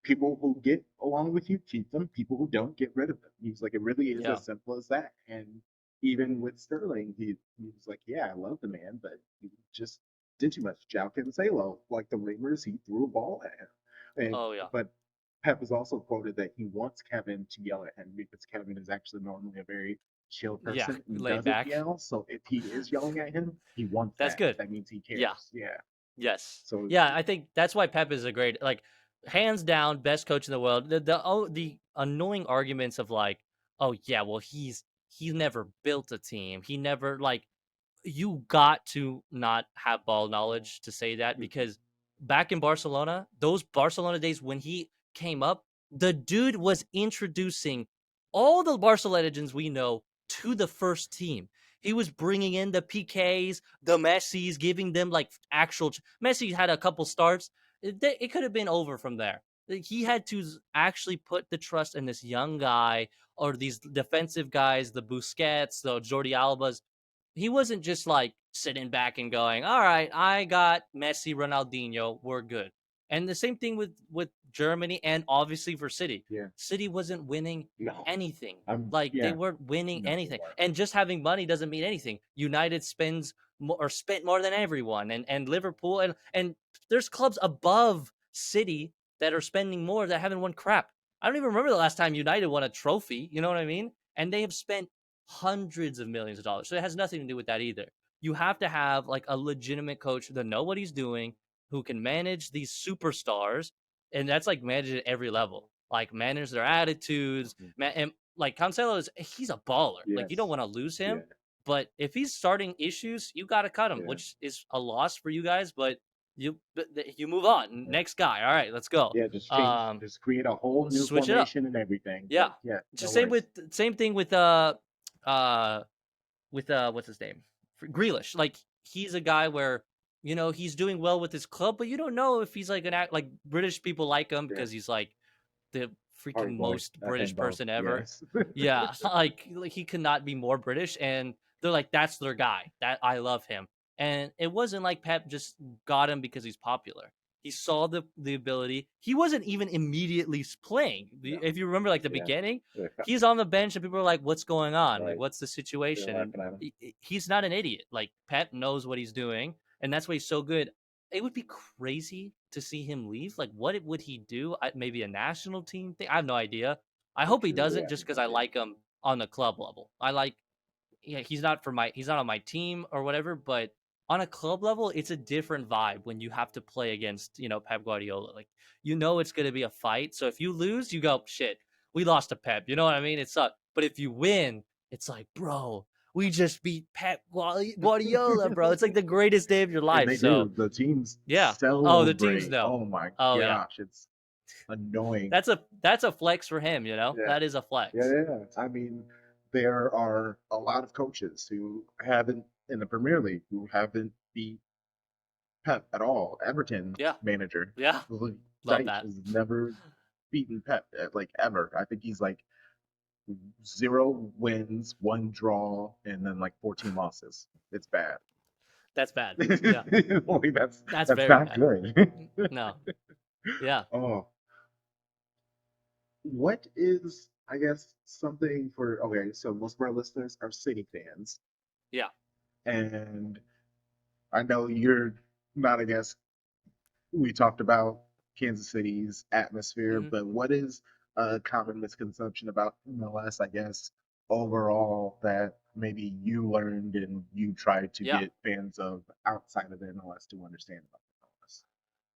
people who get along with you, keep them. People who don't, get rid of them." He's like, it really is Yeah. as simple as that. And even with Sterling, he was like, yeah, I love the man, but he just did too much. Jao Cancelo, like the rumors, he threw a ball at him. And Oh yeah. but Pep has also quoted that he wants Kevin to yell at him because Kevin is actually normally a very chill Yeah. person and Laid doesn't back. yell. So if he is yelling at him, he wants That's that. good. That means he Yeah. cares. Yeah. Yes. So Yeah, I think that's why Pep is a great like hands down best coach in the world. The annoying arguments of like, oh yeah, well he's never built a team. He never like you got to not have ball knowledge to say that mhm, because back in Barcelona, those Barcelona days when he came up, the dude was introducing all the Barcelona legends we know to the first team. He was bringing in the PKs, the Messis, giving them like actual. Messi had a couple starts. It could have been over from there. He had to actually put the trust in this young guy or these defensive guys, the Busquets, the Jordi Albas. He wasn't just like sitting back and going, "All right, I got Messi, Ronaldinho, we're good." And the same thing with Germany and obviously for City. yeah. City wasn't winning No. anything. I'm Like they yeah. weren't winning No, they anything. weren't. And just having money doesn't mean anything. United spends or spent more than everyone and Liverpool and there's clubs above City that are spending more that haven't won crap. I don't even remember the last time United won a trophy, you know what I mean? And they have spent hundreds of millions of dollars. So it has nothing to do with that either. You have to have like a legitimate coach that know what he's doing, who can manage these superstars, and that's like manage at every level. Like manage their attitudes, Mhm. and like Cancelo is he's a baller. Like you don't Yes. want to lose him, Yeah. but if he's starting issues, you got to cut him, Yeah. which is a loss for you guys. But you move on. Yeah. Next guy. All right, let's go. Yeah. Just change. Um, Just create a whole new switch it up. formation and everything. Yeah. But yeah, no Just worries. same thing uh what's his name? Grealish. Like he's a guy where he's doing well with his club, but you don't know if he's like an act like British people like him Yeah. because he's like the Party freaking boy. most British And both. person ever. Yes. Yeah, like he could not be more British, and they're like, that's their guy. That I love him, and it wasn't like Pep just got him because he's popular. He saw the ability. He wasn't even immediately playing. No. If you remember, like the Yeah. beginning, Yeah. he's on the bench, and people are like, "What's going on? Like, Right. what's the They're situation?" And laughing at him. he's not an idiot. Like Pep knows what he's doing, and that's why he's so good. It would be crazy to see him leave. Like, what would he do? Maybe a national team thing. I have no idea. I I hope he truly doesn't, have just no because I idea. like him on the club level. I like, yeah, he's not on my team or whatever, but on a club level, it's a different vibe when you have to play against, Pep Guardiola. Like, it's going to be a fight. So if you lose, you go, shit, we lost to Pep. You know what I mean? It sucks. But if you win, it's like, bro, we just beat Pep Guardiola, bro. It's like the greatest day of your And life. they So do. The teams yeah. Oh, the teams celebrate. know. Oh my Oh yeah. gosh, it's annoying. That's a flex for him, Yeah. That is a Yeah, flex. yeah, yeah. I mean, there are a lot of coaches who haven't in the Premier League who haven't beat Pep at all. Everton's Yeah. manager, Yeah. Love Dyche, that. has never beaten Pep like ever. I think he's like 0 wins, 1 draw, and then like 14 losses. It's bad. That's bad. Yeah. Like, That's that's very not bad. good. No. Yeah. Oh, what is, I guess, something for, okay, so most of our listeners are City fans, Yeah. and I know you're not, I guess, we talked about Kansas City's atmosphere, Mhm. but what is a common misconception about MLS, I guess, overall that maybe you learned and you tried to Yeah. get fans of outside of the MLS to understand about the MLS?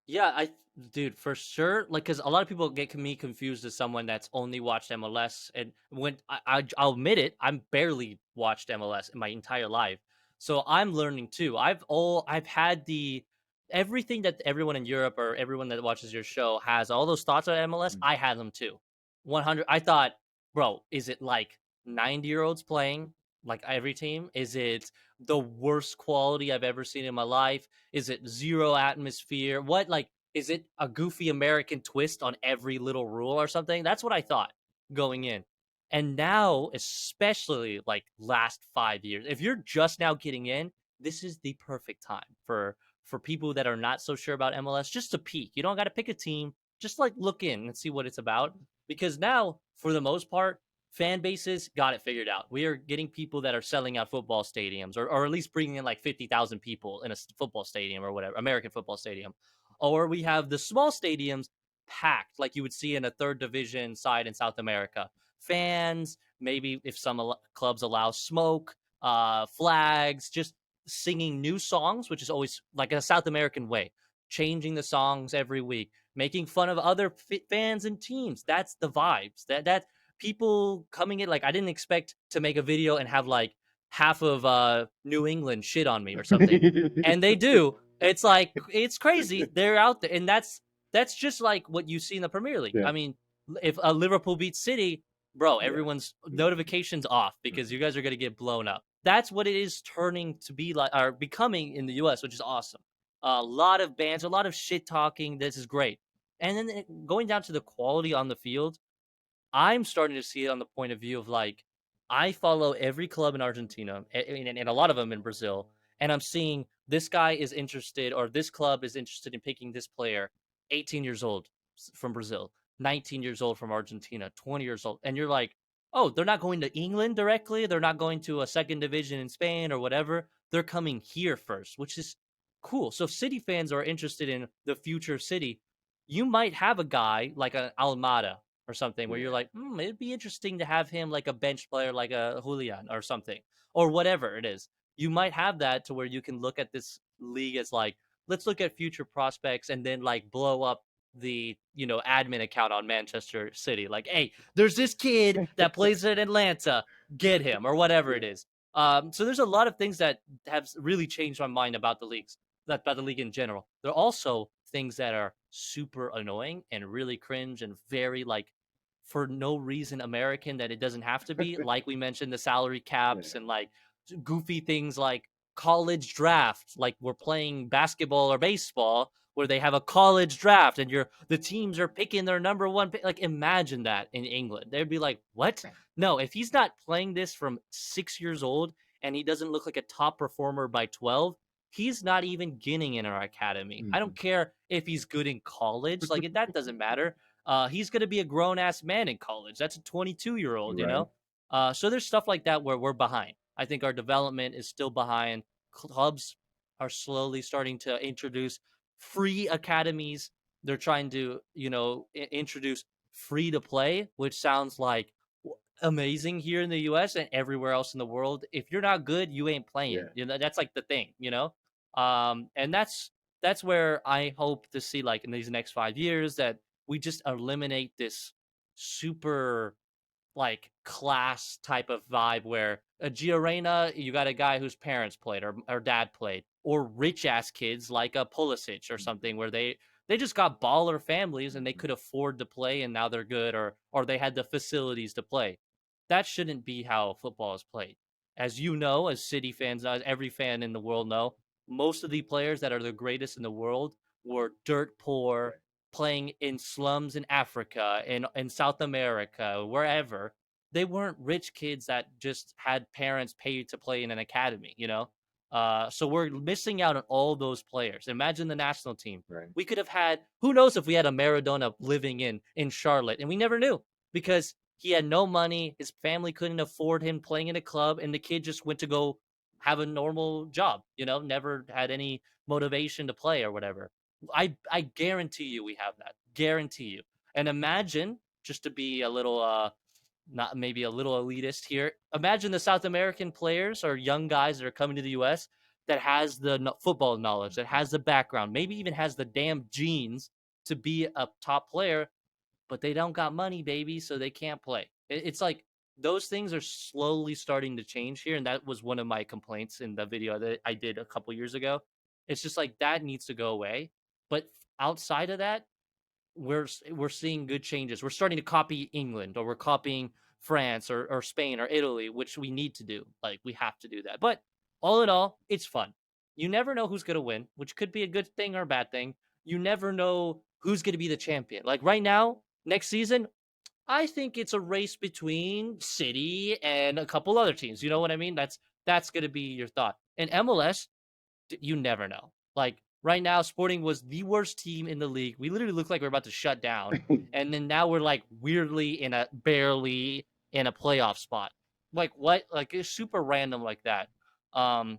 Yeah, dude, for sure. Like, cause a lot of people get me confused as someone that's only watched MLS, and when I'll admit it, I'm barely watched MLS in my entire life, so I'm learning too. I've had the everything that everyone in Europe or everyone that watches your show has, all those thoughts on MLS. Mm. I had them too. 100. I thought, bro, is it like 90-year-olds playing like every team? Is it the worst quality I've ever seen in my life? Is it zero atmosphere? What, like, is it a goofy American twist on every little rule or something? That's what I thought going in. And now, especially like last 5 years, if you're just now getting in, this is the perfect time for people that are not so sure about MLS just to peek. You don't got to pick a team, just like look in and see what it's about. Because now, for the most part, fan bases got it figured out. We are getting people that are selling out football stadiums, or at least bringing in like 50,000 people in a football stadium or whatever, American football stadium. Or we have the small stadiums packed like you would see in a third division side in South America. Fans, maybe if some clubs allow smoke, flags, just singing new songs, which is always like a South American way, changing the songs every week, making fun of other fans and teams. That's the vibes. That people coming in, like, I didn't expect to make a video and have like half of New England shit on me or something, and they do. It's like it's crazy. They're out there, and that's just like what you see in the Premier League. Yeah, I mean, if a Liverpool beats City, bro, yeah. everyone's notifications off because you guys are gonna get blown up. That's what it is turning to be like, or becoming in the U.S., which is awesome. A lot of bands, a lot of shit talking. This is great. And then going down to the quality on the field, I'm starting to see it on the point of view of like, I follow every club in Argentina and a lot of them in Brazil, and I'm seeing this guy is interested or this club is interested in picking this player, 18 years old from Brazil, 19 years old from Argentina, 20 years old, and you're like, oh, they're not going to England directly, they're not going to a second division in Spain or whatever, they're coming here first, which is cool. So if City fans are interested in the future of City, you might have a guy like an Almada or something where you're Yeah. like, it'd be interesting to have him like a bench player, like a Julian or something, or whatever it is. You might have that to where you can look at this league as like, let's look at future prospects and then like blow up the admin account on Manchester City. Like, hey, there's this kid that plays in Atlanta, get him or whatever Yeah. it is. So there's a lot of things that have really changed my mind about the leagues, about the league in general. There are also things that are super annoying and really cringe and very like for no reason American that it doesn't have to be. Like we mentioned, the salary caps Yeah. and like goofy things like college draft, like we're playing basketball or baseball where they have a college draft and the teams are picking their number one pick. Like imagine that in England. They'd be like, what? No, if he's not playing this from 6 years old and he doesn't look like a top performer by 12, he's not even getting in our academy. I don't Mhm. care if he's good in college. Like that doesn't matter. He's going to be a grown ass man in college. That's a 22-year-old, Right. So there's stuff like that where we're behind. I think our development is still behind. Clubs are slowly starting to introduce free academies. They're trying to, introduce free to play, which sounds like amazing here in the US and everywhere else in the world. If you're not good, you ain't playing. Yeah. That's like the thing. And that's where I hope to see, like, in these next 5 years, that we just eliminate this super like class type of vibe where a Giorena, you got a guy whose parents played or dad played, or rich ass kids like a Pulisic or something where they just got baller families and they Mhm. could afford to play and now they're good, or they had the facilities to play. That shouldn't be how football is played. As you know, as City fans, as every fan in the world know, most of the players that are the greatest in the world were dirt poor, Right. playing in slums in Africa, in South America, wherever. They weren't rich kids that just had parents paid to play in an academy, you know? So we're missing out on all those players. Imagine the national team. Right. We could have had, who knows if we had a Maradona living in Charlotte, and we never knew because he had no money. His family couldn't afford him playing in a club, and the kid just went to go have a normal job, you know, never had any motivation to play or whatever. I guarantee you we have that. Guarantee you. And imagine, just to be a little not maybe a little elitist here. Imagine the South American players or young guys that are coming to the US that has the football knowledge, that has the background, maybe even has the damn genes to be a top player, but they don't got money, baby, so they can't play. It's like those things are slowly starting to change here, and that was one of my complaints in the video that I did a couple years ago. It's just like that needs to go away. But outside of that, we're seeing good changes. We're starting to copy England, or we're copying France or Spain or Italy, which we need to do. Like we have to do that. But all in all, it's fun. You never know who's going to win, which could be a good thing or a bad thing. You never know who's going to be the champion. Like right now, next season, I think it's a race between City and a couple other teams. You know what I mean? That's going to be your thought. And MLS, you never know. Like right now, Sporting was the worst team in the league. We literally looked like we are about to shut down, and then now we're like weirdly in a barely in a playoff spot. Like what? Like it's super random like that. Um,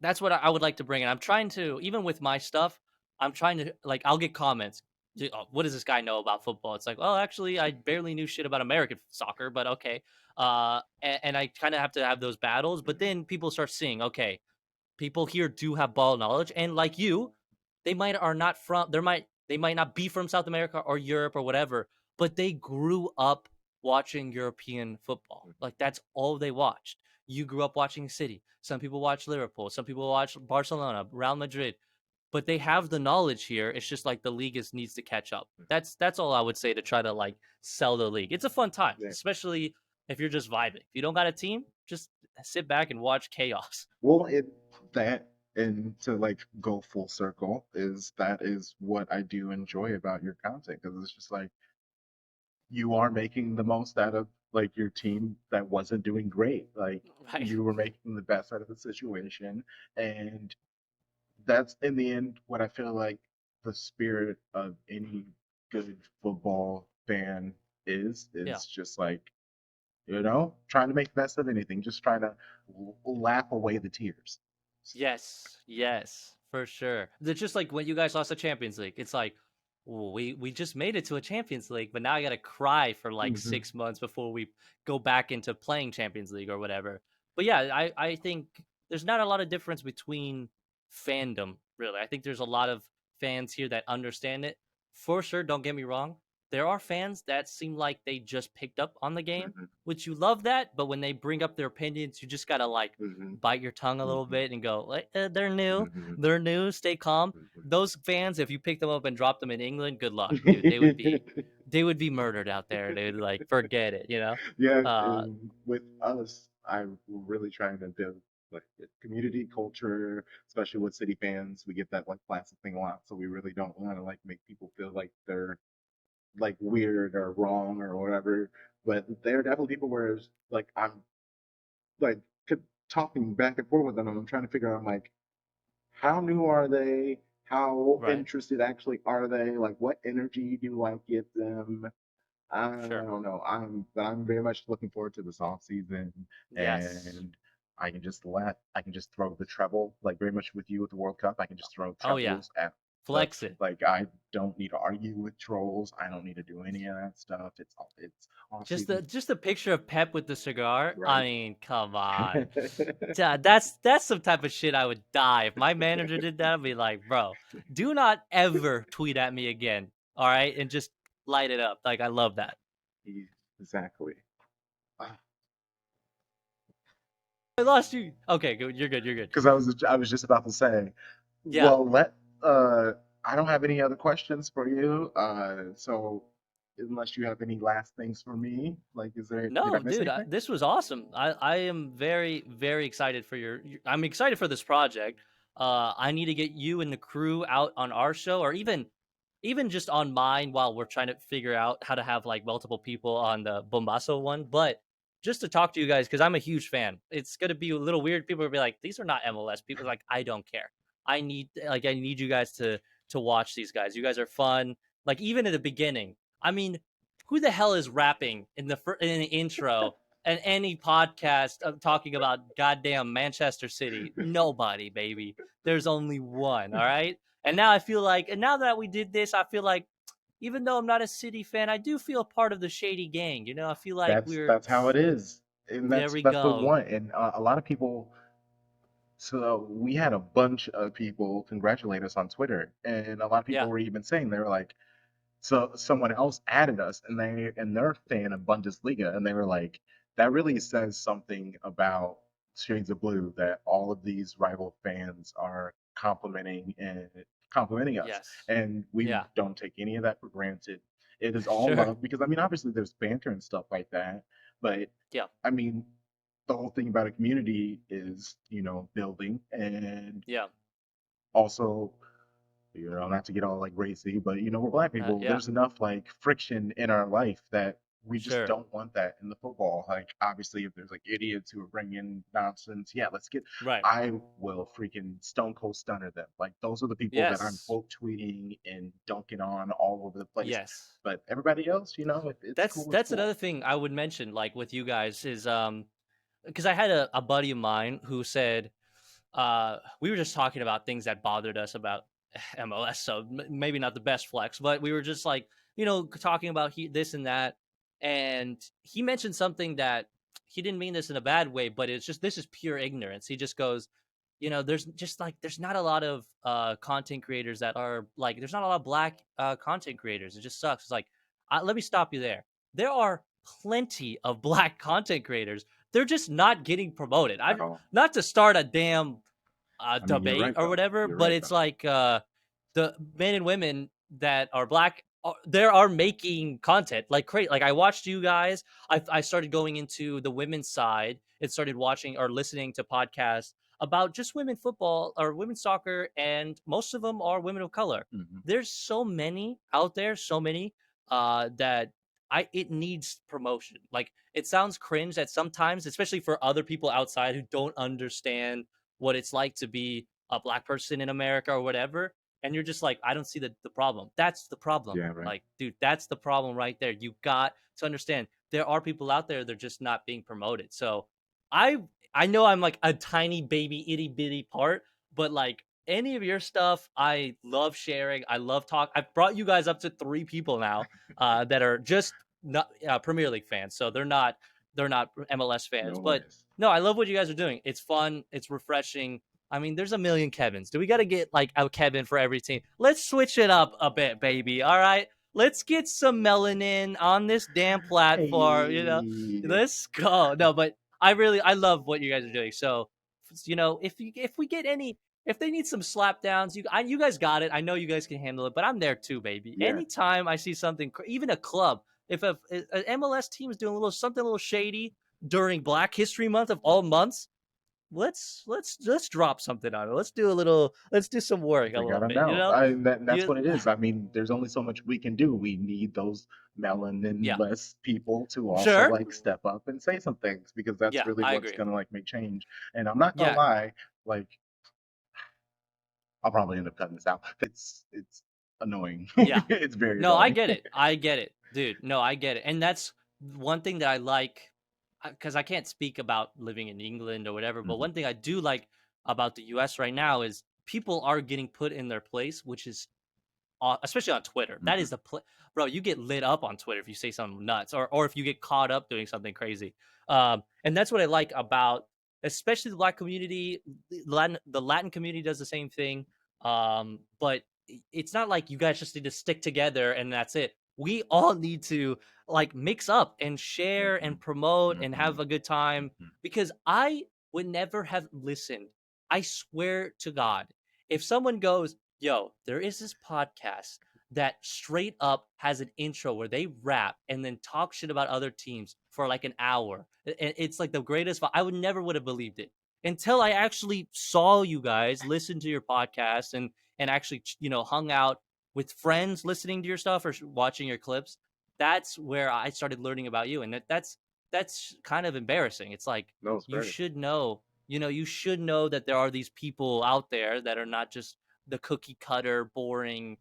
that's what I would like to bring in. I'm trying to, even with my stuff, I'm trying to, like, I'll get comments. Oh, what does this guy know about football? It's like, oh, actually, I barely knew shit about American soccer, but okay. And I kind of have to have those battles, but then people start seeing, okay, people here do have ball knowledge, and like you, they might are not from they might not be from South America or Europe or whatever, but they grew up watching European football. Like that's all they watched. You grew up watching City. Some people watch Liverpool. Some people watch Barcelona, Real Madrid, but they have the knowledge here. It's just like the league needs to catch up. That's all I would say to try to like sell the league. It's a fun time, Yeah. especially if you're just vibing. If you don't got a team, just sit back and watch chaos. Well, it that and to like go full circle is that is what I do enjoy about your content because it's just like you are making the most out of like your team that wasn't doing great. Like Right. you were making the best out of the situation, and that's in the end what I feel like the spirit of any good football fan Yeah. is just like trying to make the best of anything, just trying to laugh away the tears. Yes, yes, for sure. It's just like when you guys lost the Champions League. It's like, "Well, we just made it to a Champions League, but now I gotta cry for like Hmm. 6 months before we go back into playing Champions League or whatever." But yeah, I think there's not a lot of difference between fandom, really. I think there's a lot of fans here that understand it. For sure, don't get me wrong. There are fans that seem like they just picked up on the game, Hmm. which you love that, but when they bring up their opinions, you just gotta like Hmm. bite your tongue a little Hmm. bit and go, like, Hmm. they're new, stay calm. Hmm. Those fans, if you pick them up and drop them in England, good luck, dude. They would be murdered out there. They would like forget it, you know. Yeah, Uh, and with us, I'm really trying to build like a community culture, especially with city fans. We get that like plastic thing a lot, so we really don't want to like make people feel like they're like weird or wrong or whatever. But there are definitely people where it's, like I'm like talking back and forth with them, and I'm trying to figure out like how new are they? How right, interested actually are they? Like what energy do I give them? I sure, don't know. I'm very much looking forward to this off season, yes, and I can just throw the treble like very much with you with the World Cup. I can just throw oh yeah, trebles at So Flex it. like I don't need to argue with trolls. I don't need to do any of that stuff. It's off season, Just the picture of Pep with the cigar. I right? mean, come on. That's some type of shit I would die if my manager did that. I'd be like, bro, do not ever tweet at me again. All right, and just light it up. Like I love that. Exactly. Ah, I lost you. Okay, good. You're good. You're good. because I was just about to say, Yeah. well, let I don't have any other questions for you. So unless you have any last things for me, like, did I No, miss dude, anything? this was awesome. I am very excited for I'm excited for this project. I need to get you and the crew out on our show, or even just on mine while we're trying to figure out how to have like multiple people on the Bombasso one. But just to talk to you guys because I'm a huge fan. It's gonna be a little weird. People will be like, "These are not MLS people." Like, I don't care. I need you guys to watch these guys. You guys are fun. Like even in the beginning. I mean, who the hell is rapping in the intro and any podcast talking about goddamn Manchester City? Nobody, baby. There's only one. All right. And now that we did this, I feel like even though I'm not a City fan, I do feel part of the shady gang. You know, I feel like we're That's how it is, and there. We that's the go. one. And a lot of people. So we had a bunch of people congratulate us on Twitter, and a lot of people Yeah. were even saying they were like, so someone else added us, and they're a fan of Bundesliga, and they were like, that really says something about Shades of Blue that all of these rival fans are complimenting us, Yes. and we Yeah. don't take any of that for granted. It is all Sure. love because I mean, obviously there's banter and stuff like that, but Yeah. I mean, the whole thing about a community is, building and Yeah. also, not to get all like racy, but we're black people. Yeah. There's enough like friction in our life that we just Sure. don't want that in the football. Like obviously, if there's like idiots who are bringing nonsense, yeah, let's get. Right. I will freaking stone cold stunner them. Like those are the people that I'm Yes. quote tweeting and dunking on all over the place. Yes. But everybody else, if it's cool, it's That's cool. another thing I would mention, like with you guys, is because I had a buddy of mine who said we were just talking about things that bothered us about MLS, so maybe not the best flex, but we were just like, talking about this and that, and he mentioned something that he didn't mean this in a bad way, but it's just this is pure ignorance. He just goes, there's just like there's not a lot of content creators that are like there's not a lot of black content creators. It just sucks. It's like let me stop you there. There are plenty of black content creators. They're just not getting promoted. At I all. not to start a damn I mean, you're debate right or though. whatever, You're but right it's though. like the men and women that are black, they are making content like crazy. Like I watched you guys. I started going into the women's side and started watching or listening to podcasts about just women football or women's soccer, and most of them are women of color. Hmm. There's so many out there, so many that I it needs promotion. Like it sounds cringe that sometimes, especially for other people outside who don't understand what it's like to be a black person in America or whatever. And you're just like, I don't see the problem. That's the problem. Yeah, right. Like, dude, that's the problem right there. You got to understand there are people out there that are just not being promoted. So I I know I'm like a tiny baby itty bitty part, but like any of your stuff, I love sharing. I love talk. I've brought you guys up to 3 people now that are just not Premier League fans. So they're not MLS fans, No but worries. no, I love what you guys are doing. It's fun. It's refreshing. I mean, there's a million Kevins. Do we got to get like a Kevin for every team? Let's switch it up a bit, baby. All right. Let's get some melanin on this damn platform. Hey. Let's go. No, but I love what you guys are doing. So, if we get any, if they need some slap downs, you guys got it. I know you guys can handle it, but I'm there too, baby. Yeah. Anytime I see something, even a club, if an MLS team is doing a little something a little shady during Black History Month of all months, let's drop something on it. Let's do some work a They little gotta bit. know. That's You what it is. I mean, there's only so much we can do. We need those yeah, melanin-less people to also sure, like step up and say some things because that's yeah, really I what's agree. gonna like make change. And I'm not gonna Yeah, lie, like I'll probably end up cutting this out. It's annoying. yeah. It's very No, I annoying. get it. I get it, dude. No, I get it, and that's one thing that I like because I can't speak about living in England or whatever. But Mhm. one thing I do like about the U.S. right now is people are getting put in their place, which is especially on Twitter. That Hmm. is bro. You get lit up on Twitter if you say something nuts, or if you get caught up doing something crazy. And that's what I like about, especially the Black community. The Latin community does the same thing. But it's not like you guys just need to stick together and that's it. We all need to like mix up and share Hmm. and promote and Hmm. have a good time, Hmm. because I would never have listened. I swear to God, if someone goes, yo, there is this podcast that straight up has an intro where they rap and then talk shit about other teams for like an hour. It's like the greatest. I would have believed it until I actually saw you guys listen to your podcast and actually hung out with friends listening to your stuff or watching your clips. That's where I started learning about you, and that's kind of embarrassing. It's like No, it's you great. should know, you should know that there are these people out there that are not just the cookie cutter, boring,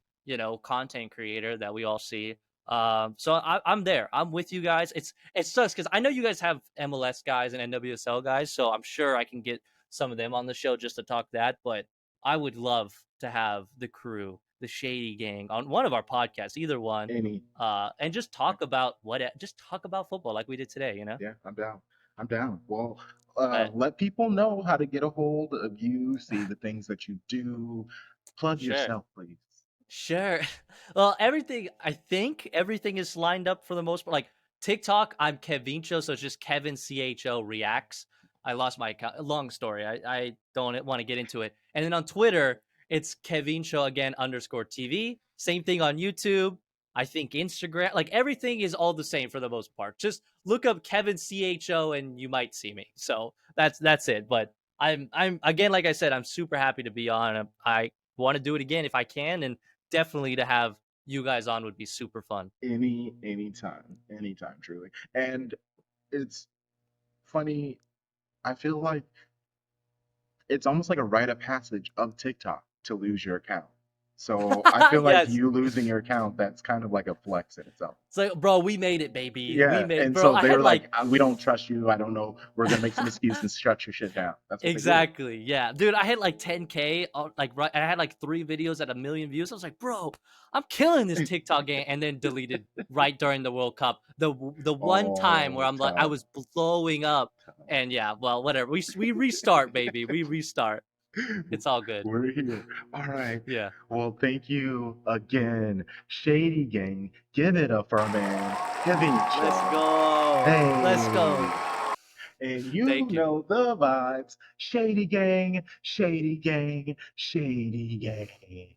content creator that we all see. So I'm there. I'm with you guys. It sucks because I know you guys have MLS guys and NWSL guys, so I'm sure I can get some of them on the show just to talk that. But I would love to have the crew, the Shady Gang, on one of our podcasts, either one, Any, and just yeah, just talk about football like we did today. yeah, I'm down. I'm down. Well, But let people know how to get a hold of you, see the things that you do. Plug sure. yourself, please. Sure. Well, I think everything is lined up for the most part. Like TikTok, I'm Kevincho, so it's just Kevin CHO reacts. I lost my account. Long story. I don't want to get into it. And then on Twitter, it's Kevincho again underscore TV. Same thing on YouTube. I think Instagram, like everything is all the same for the most part. Just look up Kevin CHO and you might see me. So that's it. But I'm again, like I said, I'm super happy to be on. I want to do it again if I can, and definitely to have you guys on would be super fun. Anytime, truly. And it's funny. I feel like it's almost like a rite of passage of TikTok to lose your account. So I feel like Yes. you losing your account, that's kind of like a flex in itself. It's like, bro, we made it, baby. We Yeah, made, and bro. so I they had were like, like "We don't trust you. I don't know. We're gonna make some excuse and shut your shit down." That's what they do. exactly, yeah, dude. I had like 10K, like right. I had like 3 videos at 1 million views. I was like, bro, I'm killing this TikTok game, and then deleted right during the World Cup. The one time where Oh, I'm like, I tough, was blowing up, tough. and yeah, well, whatever. We restart, baby. We restart. It's all good. We're here. All right. Yeah. Well, thank you again, Shady Gang. Give it up for our man, Let's Kevincho. go. Let's go. Hey. And you Thank you. know the vibes. Shady Gang, Shady Gang, Shady Gang.